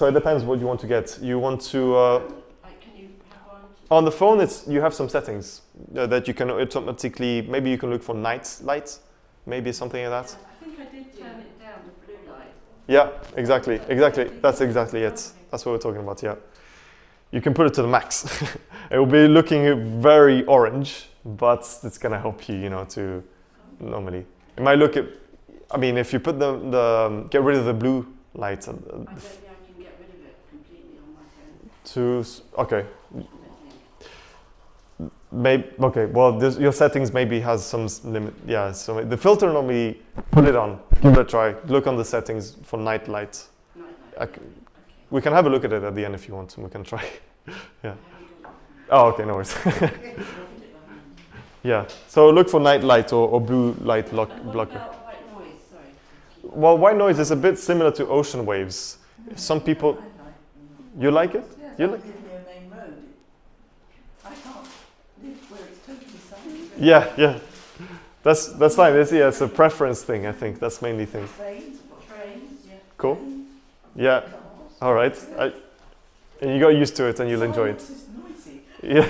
it depends what you want to get. You want to, can you have one? on the phone, you have some settings that you can automatically, maybe you can look for night light, maybe something like that. I think I did turn it down, the blue light. Yeah, exactly. That's exactly it. That's what we're talking about, yeah. You can put it to the max. It will be looking very orange, but it's going to help you, to normally. It might look if you put get rid of the blue light. I don't think I can get rid of it completely on my phone. Okay. Well, your settings maybe has some limit. Yeah, so the filter normally, put it on, give it a try. Look on the settings for night light. We can have a look at it at the end if you want, and we can try. Yeah. Oh, okay, no worries. Yeah. So look for night light or blue light blocker. What about white noise? Sorry. Well, white noise is a bit similar to ocean waves. Some people. You like it? Yes, You I like? live near main road. I can't live where it's totally silent. Yeah. That's fine. It's a preference thing. I think that's mainly thing. Trains, yeah. Cool. Yeah. All right. And you got used to it, and you'll enjoy it. Silence is noisy. Yeah.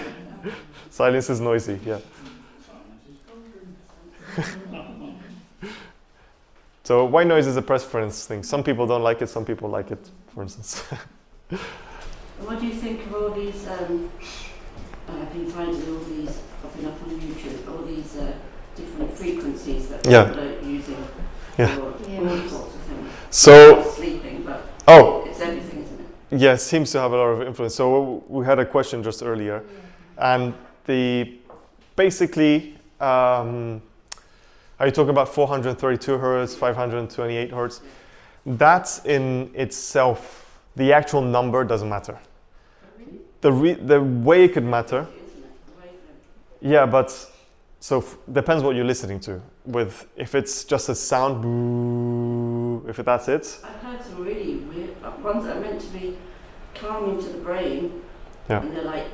Silence is noisy. Yeah. So white noise is a preference thing. Some people don't like it. Some people like it. For instance. What do you think of all these, I've been finding all these popping up on YouTube, all these different frequencies that Yeah. people are using Yeah. for all sorts of things. So. Not sleeping, but it's everything, isn't it? Yeah, it seems to have a lot of influence. So we had a question just earlier, and basically, are you talking about 432 hertz, 528 hertz? That in itself, the actual number doesn't matter. The way it could matter. Yeah, but so depends what you're listening to. If it's just a sound, boo, if that's it. I've heard some really weird ones that are meant to be calming to the brain, Yeah. and they're like,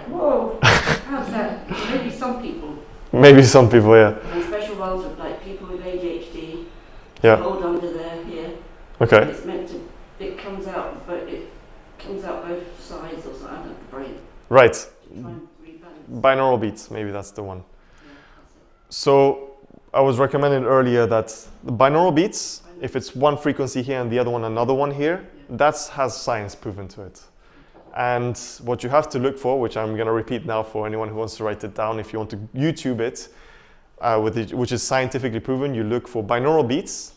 whoa, how's that? Maybe some people. Maybe some people, yeah. And special ones with like people with ADHD. Yeah. Hold under their ear. Okay. It's meant to. It comes out, but it comes out both sides or side of the brain. Right. To try and rebalance. Binaural beats, maybe that's the one. Yeah, that's it. So I was recommending earlier that the binaural beats, if it's one frequency here and the other one another one here, that has science proven to it. And what you have to look for, which I'm going to repeat now for anyone who wants to write it down, if you want to YouTube it, which is scientifically proven, you look for binaural beats.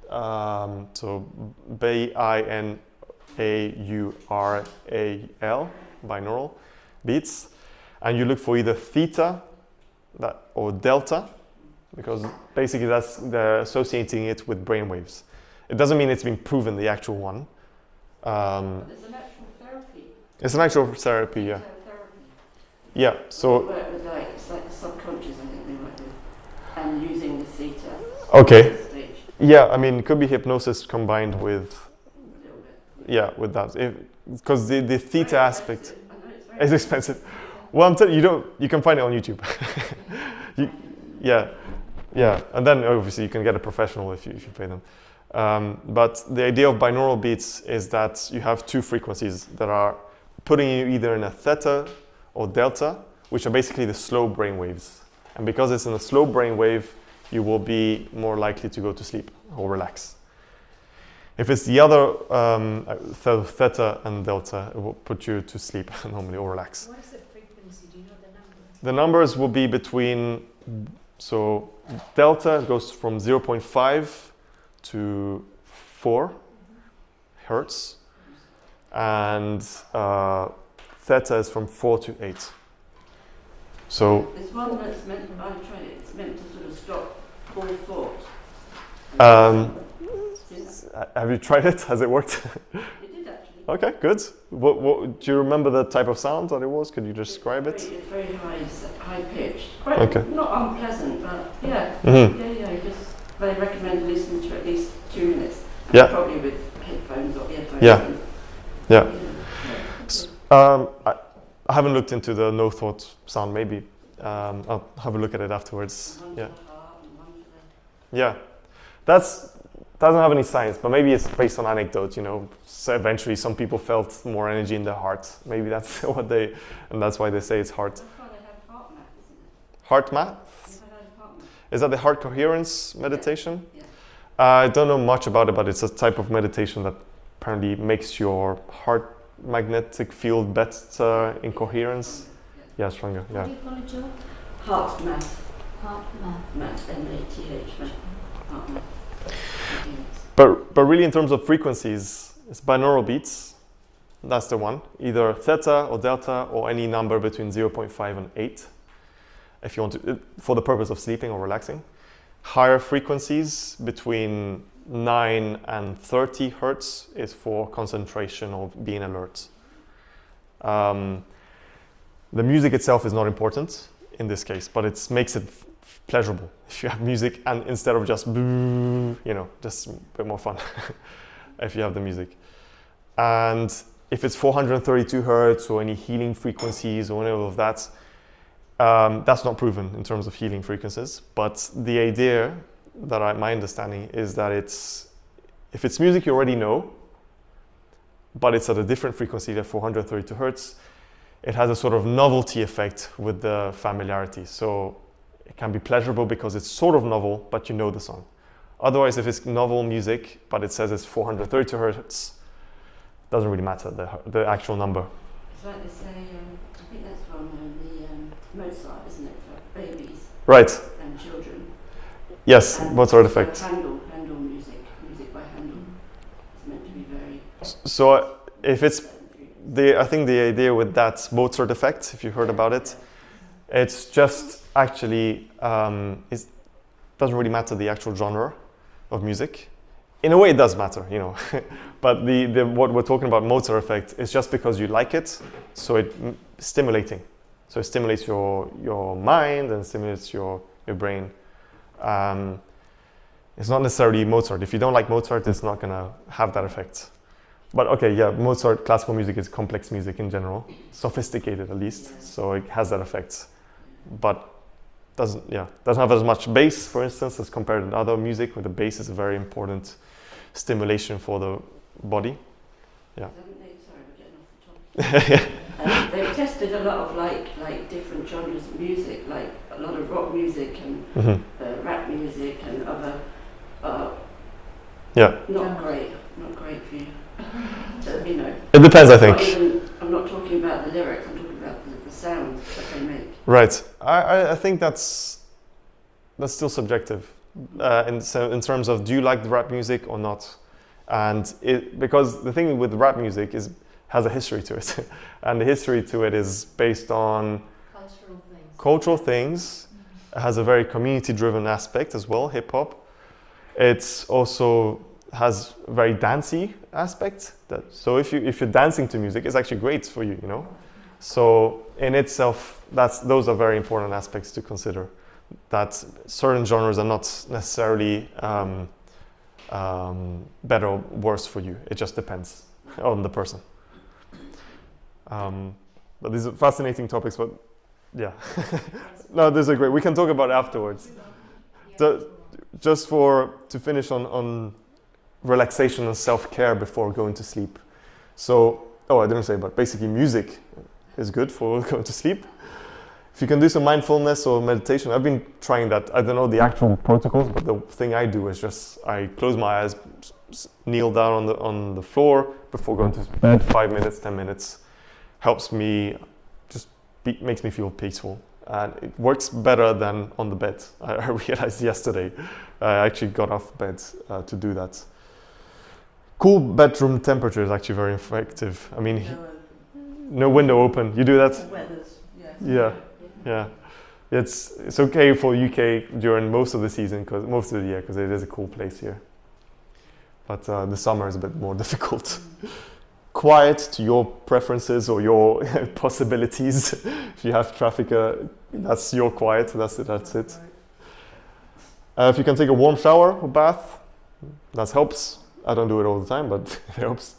So binaural, binaural beats, and you look for either theta or delta, because basically they're associating it with brainwaves. It doesn't mean it's been proven, the actual one. There's an actual therapy. It's an actual therapy, yeah. Therapy. Yeah, so, They work with it's like the subconscious, I think they work with, and using the theta. okay. Stage. Yeah, I mean, it could be hypnosis combined with, A little bit. yeah, with that. Because the theta aspect I know it's very is expensive. Well, I'm telling you, you can find it on YouTube. Yeah, and then obviously you can get a professional if you pay them. But the idea of binaural beats is that you have two frequencies that are putting you either in a theta or delta, which are basically the slow brain waves. And because it's in a slow brain wave, you will be more likely to go to sleep or relax. If it's the other theta and delta, it will put you to sleep normally or relax. What is the frequency? Do you know the number? The numbers will be between, so delta goes from 0.5 to 4 hertz, and theta is from 4 to 8. So There's one that's meant, I've tried it, it's meant to sort of stop all thought. have you tried it? Has it worked? It did actually. Okay, good. What do you remember the type of sound that it was? Could you describe it? It's very high pitched. Quite Okay. not unpleasant, but yeah. Mhm. Yeah, just I recommend listening to at least 2 minutes. And Yeah. Probably with headphones or earphones. Yeah. And, Yeah. yeah. I haven't looked into the no thought sound. Maybe I'll have a look at it afterwards. One Yeah. for the heart and one for the... Yeah, doesn't have any science, but maybe it's based on anecdote. So eventually some people felt more energy in their heart. Maybe that's and that's why they say it's heart. That's why they have heart math, isn't it? Heart math? You've heard of heart math? Is that the heart coherence meditation? Yeah. I don't know much about it, but it's a type of meditation that apparently makes your heart magnetic field better in coherence. Yeah, stronger. What Yeah. do you call it, Joe? Heart math. Heart math. Math, M-A-T-H, math. Heart math. But really, in terms of frequencies, it's binaural beats. That's the one. Either theta or delta or any number between 0.5 and 8, if you want to, for the purpose of sleeping or relaxing. Higher frequencies between 9 and 30 hertz is for concentration or being alert. The music itself is not important in this case, but it makes it pleasurable if you have music, and instead of just boo, just a bit more fun if you have the music. And if it's 432 hertz or any healing frequencies or any of that, that's not proven in terms of healing frequencies. But the idea that my understanding is that if it's music you already know, but it's at a different frequency than 432 hertz, it has a sort of novelty effect with the familiarity. So it can be pleasurable because it's sort of novel, but you know the song. Otherwise, if it's novel music, but it says it's 432 hertz, doesn't really matter, the actual number. It's like they say, I think that's from the Mozart, isn't it, for babies Right. and children. Yes, And Mozart effect. Handel music by Handel is meant to be very... So if it's I think the idea with that Mozart effect, if you heard about it, it's just actually, it doesn't really matter the actual genre of music. In a way it does matter, you know, but what we're talking about Mozart effect is just because you like it, so it's stimulating. So it stimulates your mind and stimulates your brain. It's not necessarily Mozart. If you don't like Mozart, it's not gonna have that effect. But okay, yeah, Mozart, classical music is complex music in general, sophisticated at least, so it has that effect. But doesn't have as much bass, for instance, as compared to other music, where the bass is a very important stimulation for the body. Yeah. Sorry, we're getting off the topic. They've tested a lot of like different genres of music, like a lot of rock music and rap music and other. Not great for you. You know. It depends, I think. I'm not talking about the lyrics. I'm talking about the sounds that they make. Right. I think that's still subjective in terms of, do you like the rap music or not? And because the thing with rap music has a history to it, and the history to it is based on cultural things. It has a very community-driven aspect as well, hip-hop. It's also has a very dancey aspect. So if you're dancing to music, it's actually great for you, you know. So in itself, those are very important aspects to consider. That certain genres are not necessarily better or worse for you. It just depends on the person. But these are fascinating topics. But yeah, no, these are great. We can talk about it afterwards. Just to finish on relaxation and self-care before going to sleep. So, I didn't say, but basically music is good for going to sleep. If you can do some mindfulness or meditation, I've been trying that. I don't know the actual protocols, but the thing I do is just I close my eyes, kneel down on the floor before going to bed. 5 minutes, 10 minutes helps me, makes me feel peaceful. And it works better than on the bed. I realized yesterday. I actually got off bed to do that. Cool bedroom temperature is actually very effective. I mean, no window open. You do that? Yeah. It's okay for UK during most of the season, most of the year, because it is a cool place here. But the summer is a bit more difficult. Quiet to your preferences or your possibilities. If you have traffic, that's your quiet. That's it. If you can take a warm shower or bath, that helps. I don't do it all the time, but it helps.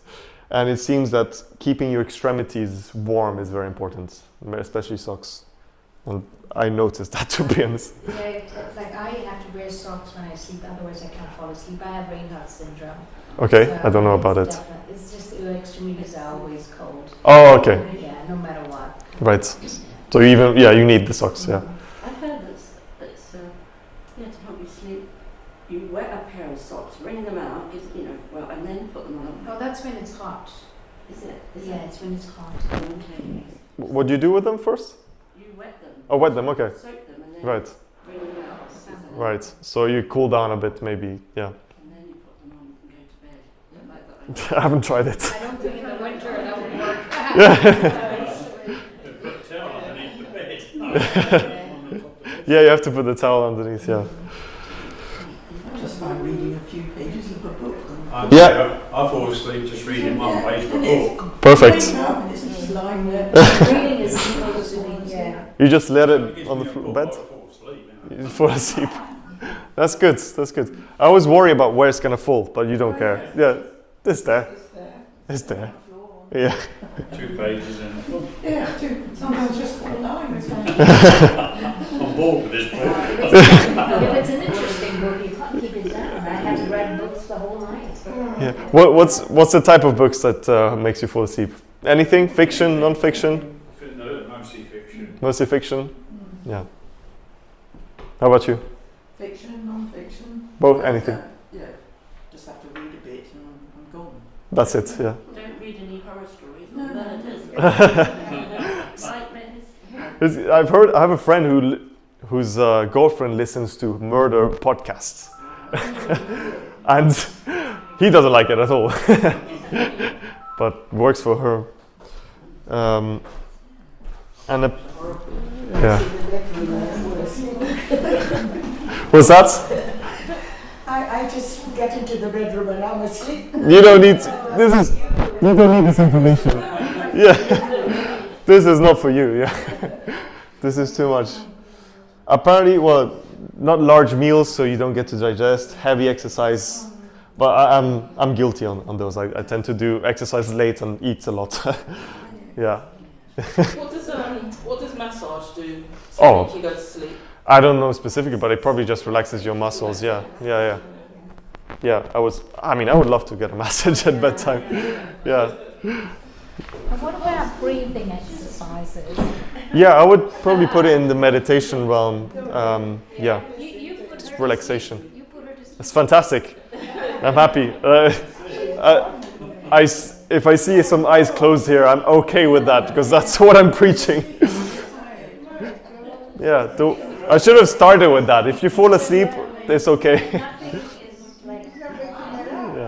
And it seems that keeping your extremities warm is very important, especially socks. And I noticed that, to be honest. Yeah, like I have to wear socks when I sleep, otherwise I can't fall asleep. I have Raynaud's syndrome. Okay, So I don't know about it. It's just your extremities are always cold. Oh, okay. Yeah, no matter what. Right. So you need the socks, yeah. I've heard that to help you sleep, you wet a pair of socks, wring them out, and then put them on. Oh, that's when it's hot. Is it? It's when it's hot. Okay. What do you do with them first? You wet them. Oh, wet them, okay. Soak them and then Right. wring them out. Right. So you cool down a bit, maybe, yeah. And then you put them on and go to bed. Don't like that. I haven't tried it. I don't think in the winter that would work. Put a towel underneath the bed. Yeah, you have to put the towel underneath, yeah. Just by reading a few pages of a book. Yeah. I fall asleep just reading one page of a book. Perfect. It's just lying there. Reading is supposed to be, You just let it on the bed? I fall asleep. You fall asleep. That's good. I always worry about where it's gonna fall, but you don't care. Yeah, it's there. It's there. Yeah. 2 pages in. Yeah, sometimes just 4 lines. I'm bored with this book. If it's an interesting book, you can't keep it down. I had to read books the whole night. Yeah. What's the type of books that makes you fall asleep? Anything? Fiction, non-fiction? No, mostly fiction. Mostly fiction. Yeah. How about you? Fiction, non-fiction. Both. Anything. Yeah, just have to read a bit and I'm gone. That's it. Yeah. Don't read any horror stories or No. murders. Nightmares. I have a friend whose girlfriend listens to murder podcasts, and he doesn't like it at all, but works for her. Yeah. What's that? I just get into the bedroom and I'm asleep. You don't need you don't need this information. Yeah. This is not for you, yeah. This is too much. Apparently, well, not large meals so you don't get to digest, heavy exercise, but I'm guilty on those. I tend to do exercise late and eat a lot. Yeah. What does massage do to Oh. make you go to sleep? I don't know specifically, but it probably just relaxes your muscles. Yeah. Yeah, I would love to get a massage at bedtime. Yeah. And what about breathing exercises? Yeah, I would probably put it in the meditation realm. Yeah, just relaxation. It's fantastic. I'm happy. If I see some eyes closed here, I'm okay with that because that's what I'm preaching. Yeah, I should have started with that. If you fall asleep, it's okay. Yeah.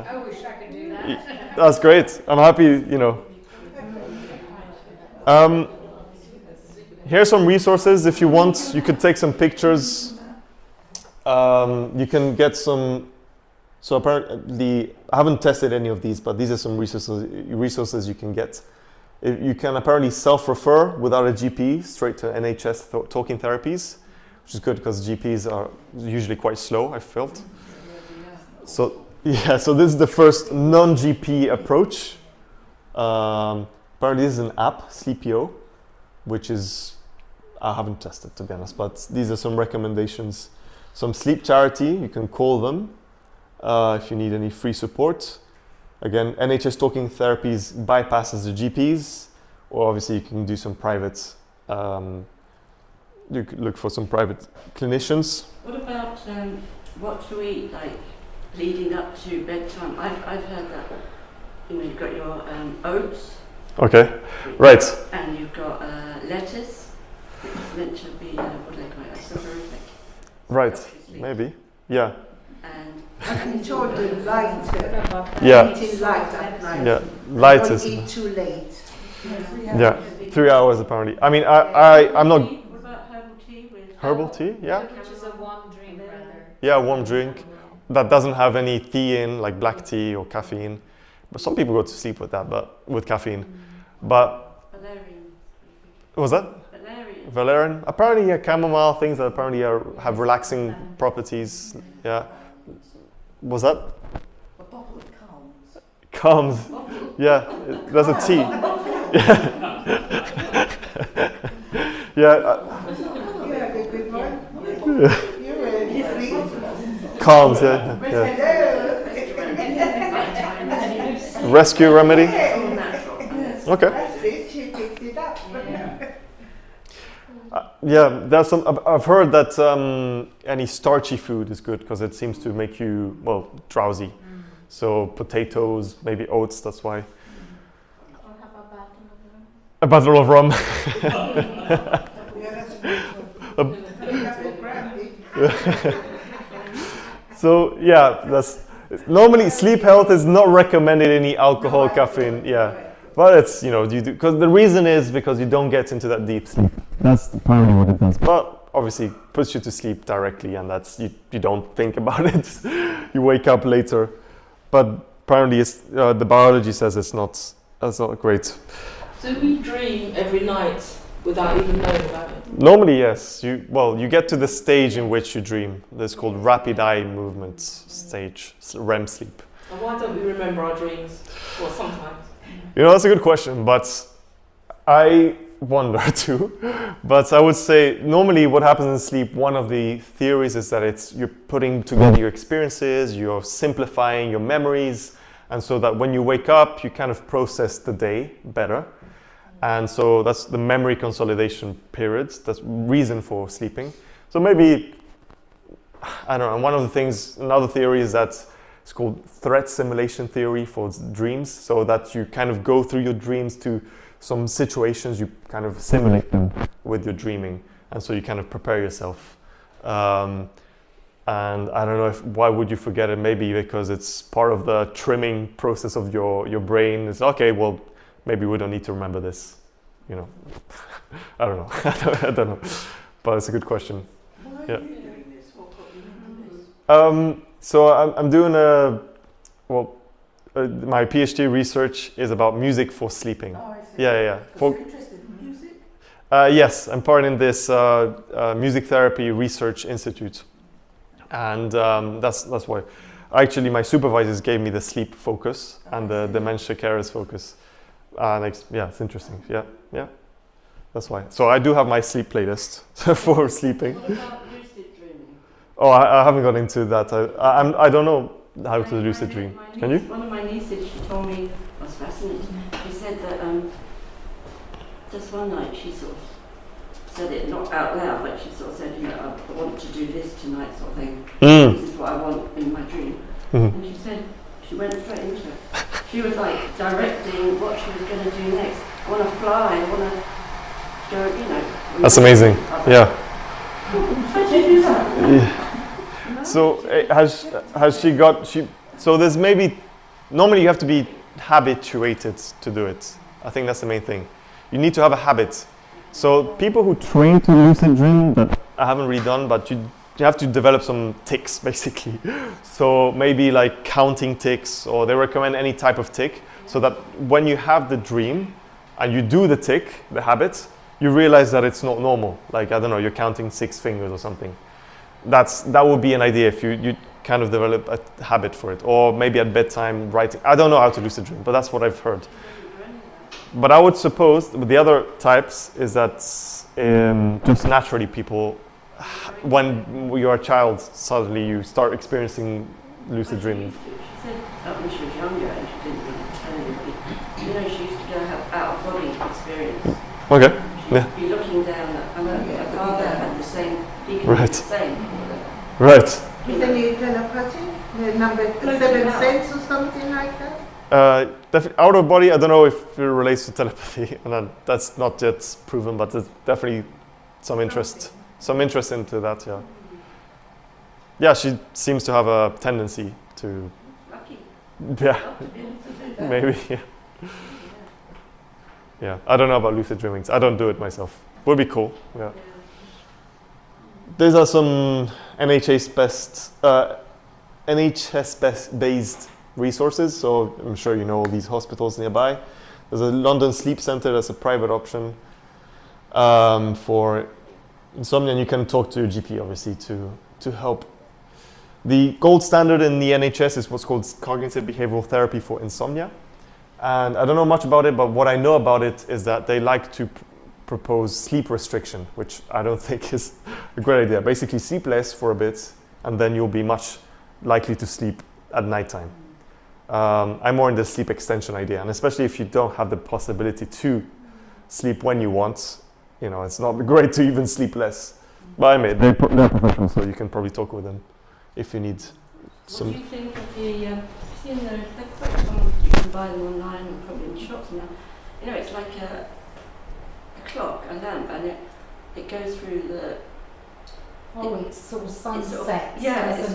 I wish I could do that. That's great. I'm happy, Here's some resources. If you want, you could take some pictures. You can get some. So apparently, I haven't tested any of these, but these are some resources you can get. You can apparently self-refer without a GP straight to NHS talking therapies, which is good because GPs are usually quite slow, I felt. So this is the first non-GP approach. Apparently this is an app, Sleepio, which is, I haven't tested to be honest, but these are some recommendations. Some sleep charity, you can call them if you need any free support. Again, NHS talking therapies bypasses the GPs, or obviously you can do some private, you could look for some private clinicians. What about what to eat, like leading up to bedtime? I've heard that you've got your oats. Okay, right. And you've got lettuce, which is meant to be what do they call it, a soporific. Right, maybe, yeah. And told the light. Yeah. Eating light at night. Yeah, light Don't is. eat too late. Yeah, 3 hours apparently. I mean, I'm not. What about herbal tea with Herbal tea, yeah. Which is a warm drink, rather. Yeah, warm drink that doesn't have any thein, like black tea or caffeine. But some people go to sleep with that, but with caffeine. But valerian. what was that? Valerian. Valerian. Apparently, yeah, chamomile things that apparently have relaxing properties. Yeah. Was that? A bottle of calms. Calms. Yeah, that's a tea. Yeah. Yeah, good one. You're ready to sleep. Calms. Yeah. Rescue remedy. Okay. That's it, she picked it up. Yeah, there's some. I've heard that any starchy food is good because it seems to make you drowsy. So potatoes, maybe oats. That's why. Or have a A bottle bottle of rum. of rum. Yeah, that's a brandy. So yeah, that's normally sleep health is not recommended any alcohol, caffeine. Yeah, but it's you do because the reason is because you don't get into that deep sleep. That's apparently what it does. But obviously puts you to sleep directly, and that's you don't think about it. You wake up later, but apparently the biology says it's not great. Do we dream every night without even knowing about it? Normally, yes. You get to the stage in which you dream. That's called rapid eye movement stage, REM sleep. And why don't we remember our dreams? Well, sometimes. That's a good question, but I wonder too. But I would say normally what happens in sleep, one of the theories is that you're putting together your experiences, you're simplifying your memories, and so that when you wake up, you kind of process the day better. And so that's the memory consolidation period. That's reason for sleeping. So maybe, I don't know, another theory is that it's called threat simulation theory for dreams. So that you kind of go through your dreams to some situations, you kind of simulate them with your dreaming. And so you kind of prepare yourself. And I don't know why would you forget it? Maybe because it's part of the trimming process of your brain. It's okay, well, maybe we don't need to remember this, I don't know. I don't know, but it's a good question. Why Yeah. are you doing this? What got you into this? So I'm doing my PhD research is about music for sleeping. Oh, I see. Yeah. So you're interested in music? Yes, I'm part in this music therapy research institute, and that's why. Actually, my supervisors gave me the sleep focus and the dementia carers focus. It's interesting. Yeah, that's why. So I do have my sleep playlist for sleeping. What about lucid dreaming? Oh, I haven't got into that. I don't know how to lucid dream. Can you? One of my nieces, she told me, I was fascinated. She said that just one night she sort of said it not out loud, but she sort of said, I want to do this tonight, sort of thing. This is what I want in my dream. And she said she went straight into it. She was like directing what she was going to do next. I want to fly. I want to go. That's amazing. Yeah. How did you do that? Yeah. So has she got So there's normally you have to be habituated to do it. I think that's the main thing. You need to have a habit. So people who train to lucid dream, that I haven't really done, but you have to develop some tics basically. So maybe like counting tics, or they recommend any type of tic, so that when you have the dream and you do the tic, the habit, you realize that it's not normal. Like, I don't know, you're counting 6 fingers or something. That would be an idea if you kind of develop a habit for it. Or maybe at bedtime writing. I don't know how to lucid dream, but that's what I've heard. But I would suppose with the other types is that just naturally people, when you're a child, suddenly you start experiencing lucid dreaming. She said that when she was younger and she didn't really tell anybody. She used to go have out-of-body experience. Okay. She'd be looking down at, her father had the same, he could do the same. Right. Is it telepathy? The number 7 sense or something like that? Out of body, I don't know if it relates to telepathy, and that's not yet proven, but there's definitely some interest into that. Yeah, she seems to have a tendency to. Lucky. Yeah, maybe. Yeah, I don't know about lucid dreaming. I don't do it myself. Would be cool. Yeah. These are some NHS-based resources. So I'm sure you know all these hospitals nearby. There's a London Sleep Centre that's a private option for insomnia, and you can talk to your GP obviously to help. The gold standard in the NHS is what's called cognitive behavioral therapy for insomnia. And I don't know much about it, but what I know about it is that they like to propose sleep restriction, which I don't think is a great idea. Basically, sleep less for a bit, and then you'll be much likely to sleep at nighttime. I'm more in the sleep extension idea, and especially if you don't have the possibility to sleep when you want, it's not great to even sleep less. But they're professionals, so you can probably talk with them if you need some. What do you think of the, they're quite common, you can buy them online and probably in shops now. It's like a clock, a lamp, and it goes through the. It's sort of sunset. It's bright and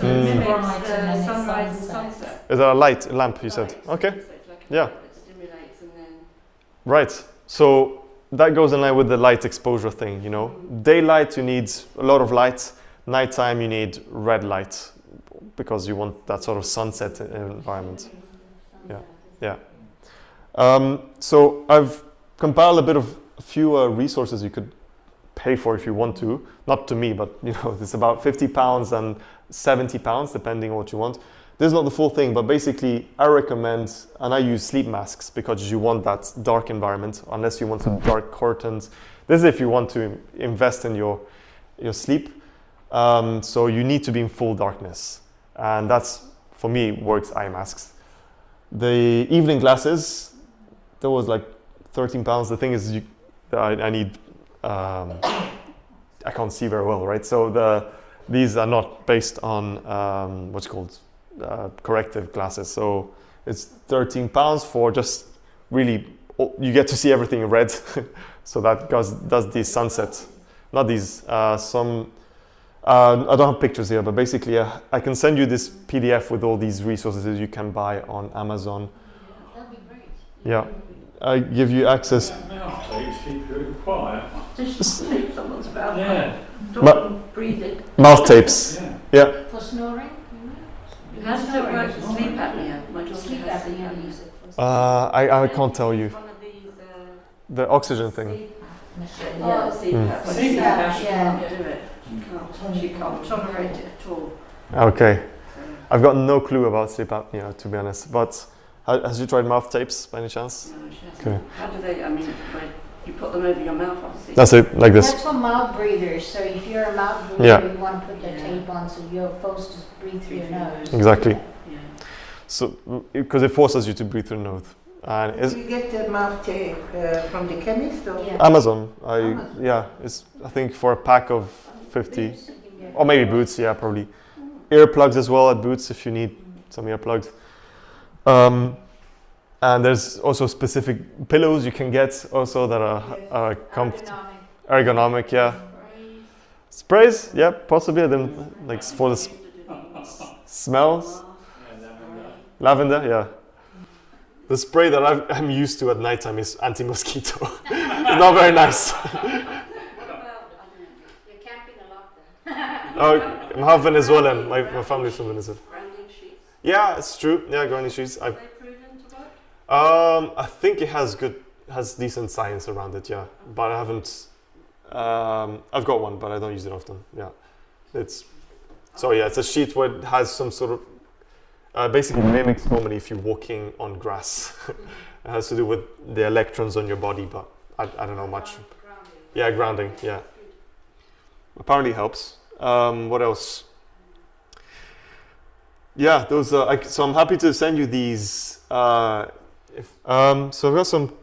then it's sunrise and sunset. sunset. Is that a lamp, you said? Okay. So it's like a Yeah. light that stimulates and then. Right. So that goes in line with the light exposure thing, Daylight, you need a lot of light. Nighttime, you need red light because you want that sort of sunset environment. Yeah. So I've compiled a few resources you could pay for if you want to. Not to me, but it's about £50 and £70 depending on what you want. this is not the full thing, but basically I recommend, and I use sleep masks because you want that dark environment, unless you want some dark curtains. This is if you want to invest in your sleep. So you need to be in full darkness. And that's, for me, works eye masks. The evening glasses, that was like £13. The thing is, I need, I can't see very well, right? So these are not based on what's called corrective glasses. So it's £13 for just really, you get to see everything in red. So that does the sunset. Not these, some, I don't have pictures here, but basically I can send you this PDF with all these resources that you can buy on Amazon. That'd be great. Yeah, I give you access. Mouth tapes keep you quiet. Just take someone's mouth. Yeah. Don't breathe it. Mouth tapes. Yeah. Yeah. For snoring? How does it work for sleep apnea? My daughter Sleep has sleep apnea. I can't tell you. One of these, The oxygen thing. yeah, sleep Oh, apnea. I think yeah, she yeah. Can't do it. She can't tolerate it at all. Okay. So, I've got no clue about sleep apnea, to be honest. But has you tried mouth tapes by any chance? no, she hasn't. Okay. How do they? I mean, you put them over your mouth, obviously. That's it, like this. That's for mouth breathers. So if you're a mouth breather, Yeah. you want to put the tape on so you're forced to breathe through your nose. Exactly. Yeah. So, because it forces you to breathe through the nose. And Do you get the mouth tape from the chemist or? Yeah. Amazon, Amazon. yeah, it's I think for a pack of 50, Boots, you can get- or maybe Boots, yeah, probably. Earplugs as well at Boots if you need some earplugs. And there's also specific pillows you can get also that are ergonomic, yeah. Sprays, yeah, possibly. I didn't like for the smells. Lavender, yeah. The spray that I'm used to at nighttime is anti-mosquito. It's not very nice. You're camping a lot then. Oh, I'm half Venezuelan. My family's from Venezuela. Grounding sheets. Yeah, it's true. Yeah, grounding sheets. Are they proven to work? I think it has decent science around it. Yeah, but I haven't. I've got one, but I don't use it often. Yeah, it's a sheet where it has some sort of. Basically mimics normally if you're walking on grass. It has to do with the electrons on your body, but I don't know much. Yeah, grounding, yeah. Apparently helps. What else? Yeah, those. So I'm happy to send you these. So I've got some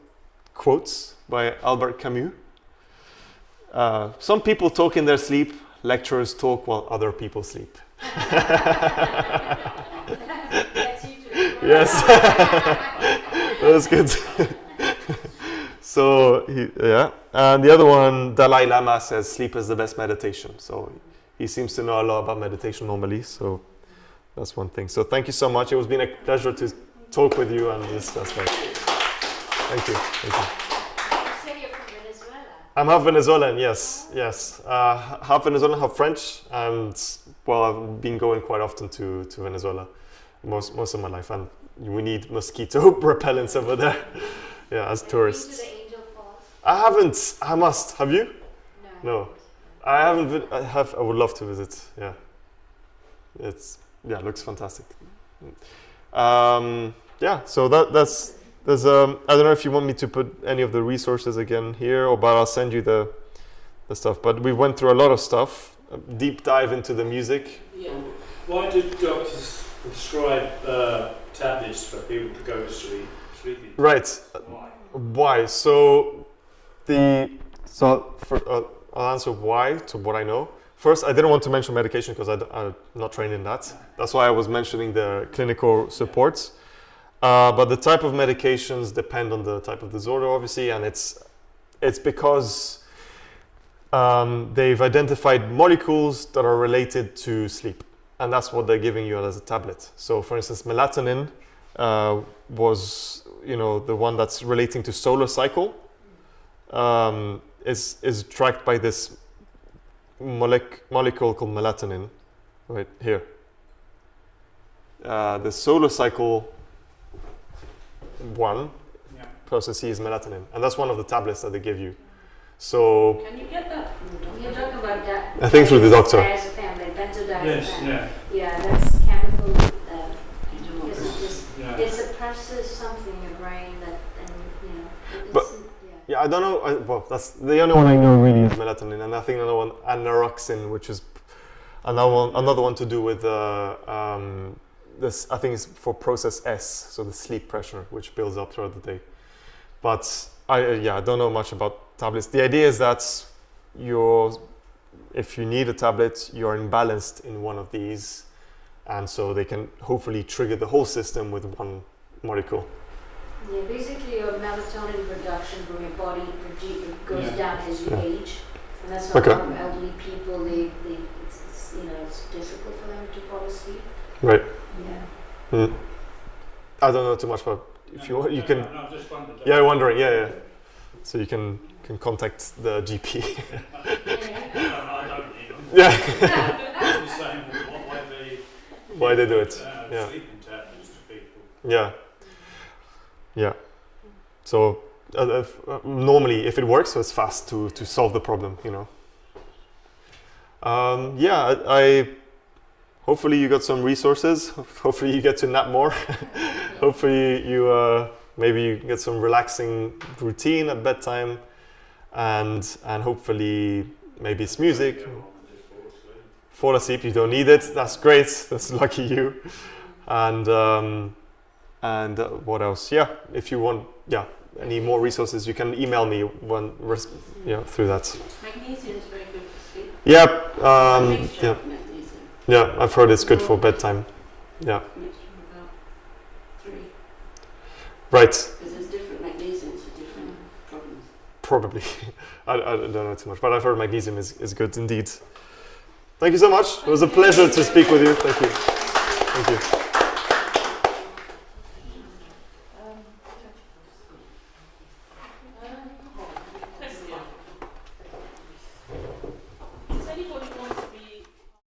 quotes by Albert Camus. Some people talk in their sleep. Lecturers talk while other people sleep. That's you too. Yes, that was good. So and the other one, Dalai Lama says sleep is the best meditation. So he seems to know a lot about meditation normally. So that's one thing. So thank you so much. It has been a pleasure to talk with you and discuss that. Thank you. Thank you. You say you're from Venezuela. I'm half Venezuelan. Yes. Half Venezuelan, half French, and well, I've been going quite often to Venezuela. Most of my life, and we need mosquito repellents over there. Yeah, as tourists. Have you been to the Angel Falls? I haven't. I must. Have you? No. No, I haven't. I would love to visit. Yeah, it looks fantastic. Yeah. So there's. I don't know if you want me to put any of the resources again here, but I'll send you the stuff. But we went through a lot of stuff. A deep dive into the music. Yeah. Why did doctors prescribe tablets for people to go to sleep? Sleeping? Right. Why? Why? So I'll answer why to what I know. First, I didn't want to mention medication because I'm not trained in that. That's why I was mentioning the clinical supports. But the type of medications depend on the type of disorder, obviously, and it's because they've identified molecules that are related to sleep, and that's what they're giving you as a tablet. So, for instance, melatonin was, the one that's relating to solar cycle, is tracked by this molecule called melatonin, right here. The solar cycle one person C is melatonin, and that's one of the tablets that they give you. So Can you get that from the doctor? You're talking about that. I think through the doctor. Diazepam, benzodiazepam. Yes, yeah. Yeah, that's chemical senses something in your brain that, and you know, it's, But- Yeah, I don't know. Well, that's the only one I know really is melatonin, and I think another one, anaroxin, which is another one to do with this. I think it's for process S, so the sleep pressure, which builds up throughout the day. But I don't know much about tablets. The idea is that if you need a tablet, you're imbalanced in one of these, and so they can hopefully trigger the whole system with one molecule. yeah, basically your melatonin production from your body goes Yeah. down as you Yeah. age, and that's why Okay. a lot of elderly people it's you know, it's difficult for them to fall asleep. Right. Yeah. I don't know too much, but if you can. No, I just wondered. Yeah, I'm wondering. Yeah. So you can contact the GP. I don't need them. Yeah. I'm just saying Why they do it. Yeah. Sleeping tablets to people. Yeah. So normally, if it works, so it's fast to solve the problem. You know. I hopefully you got some resources. Hopefully you get to nap more. Hopefully you maybe you get some relaxing routine at bedtime, and hopefully maybe it's music. Fall asleep. You don't need it. That's great. That's lucky you. And what else? Yeah. If you want, any more resources, you can email me through that. Magnesium is very good for sleep. Yeah. Mixture of magnesium. Yeah. I've heard it's good for bedtime. Yeah. Mixture of about 3. Right. Because there's different magnesiums for different problems. Probably. I don't know too much, but I've heard magnesium is good indeed. Thank you so much. It was a pleasure to speak with you. Thank you. Thank you. Question. Does anybody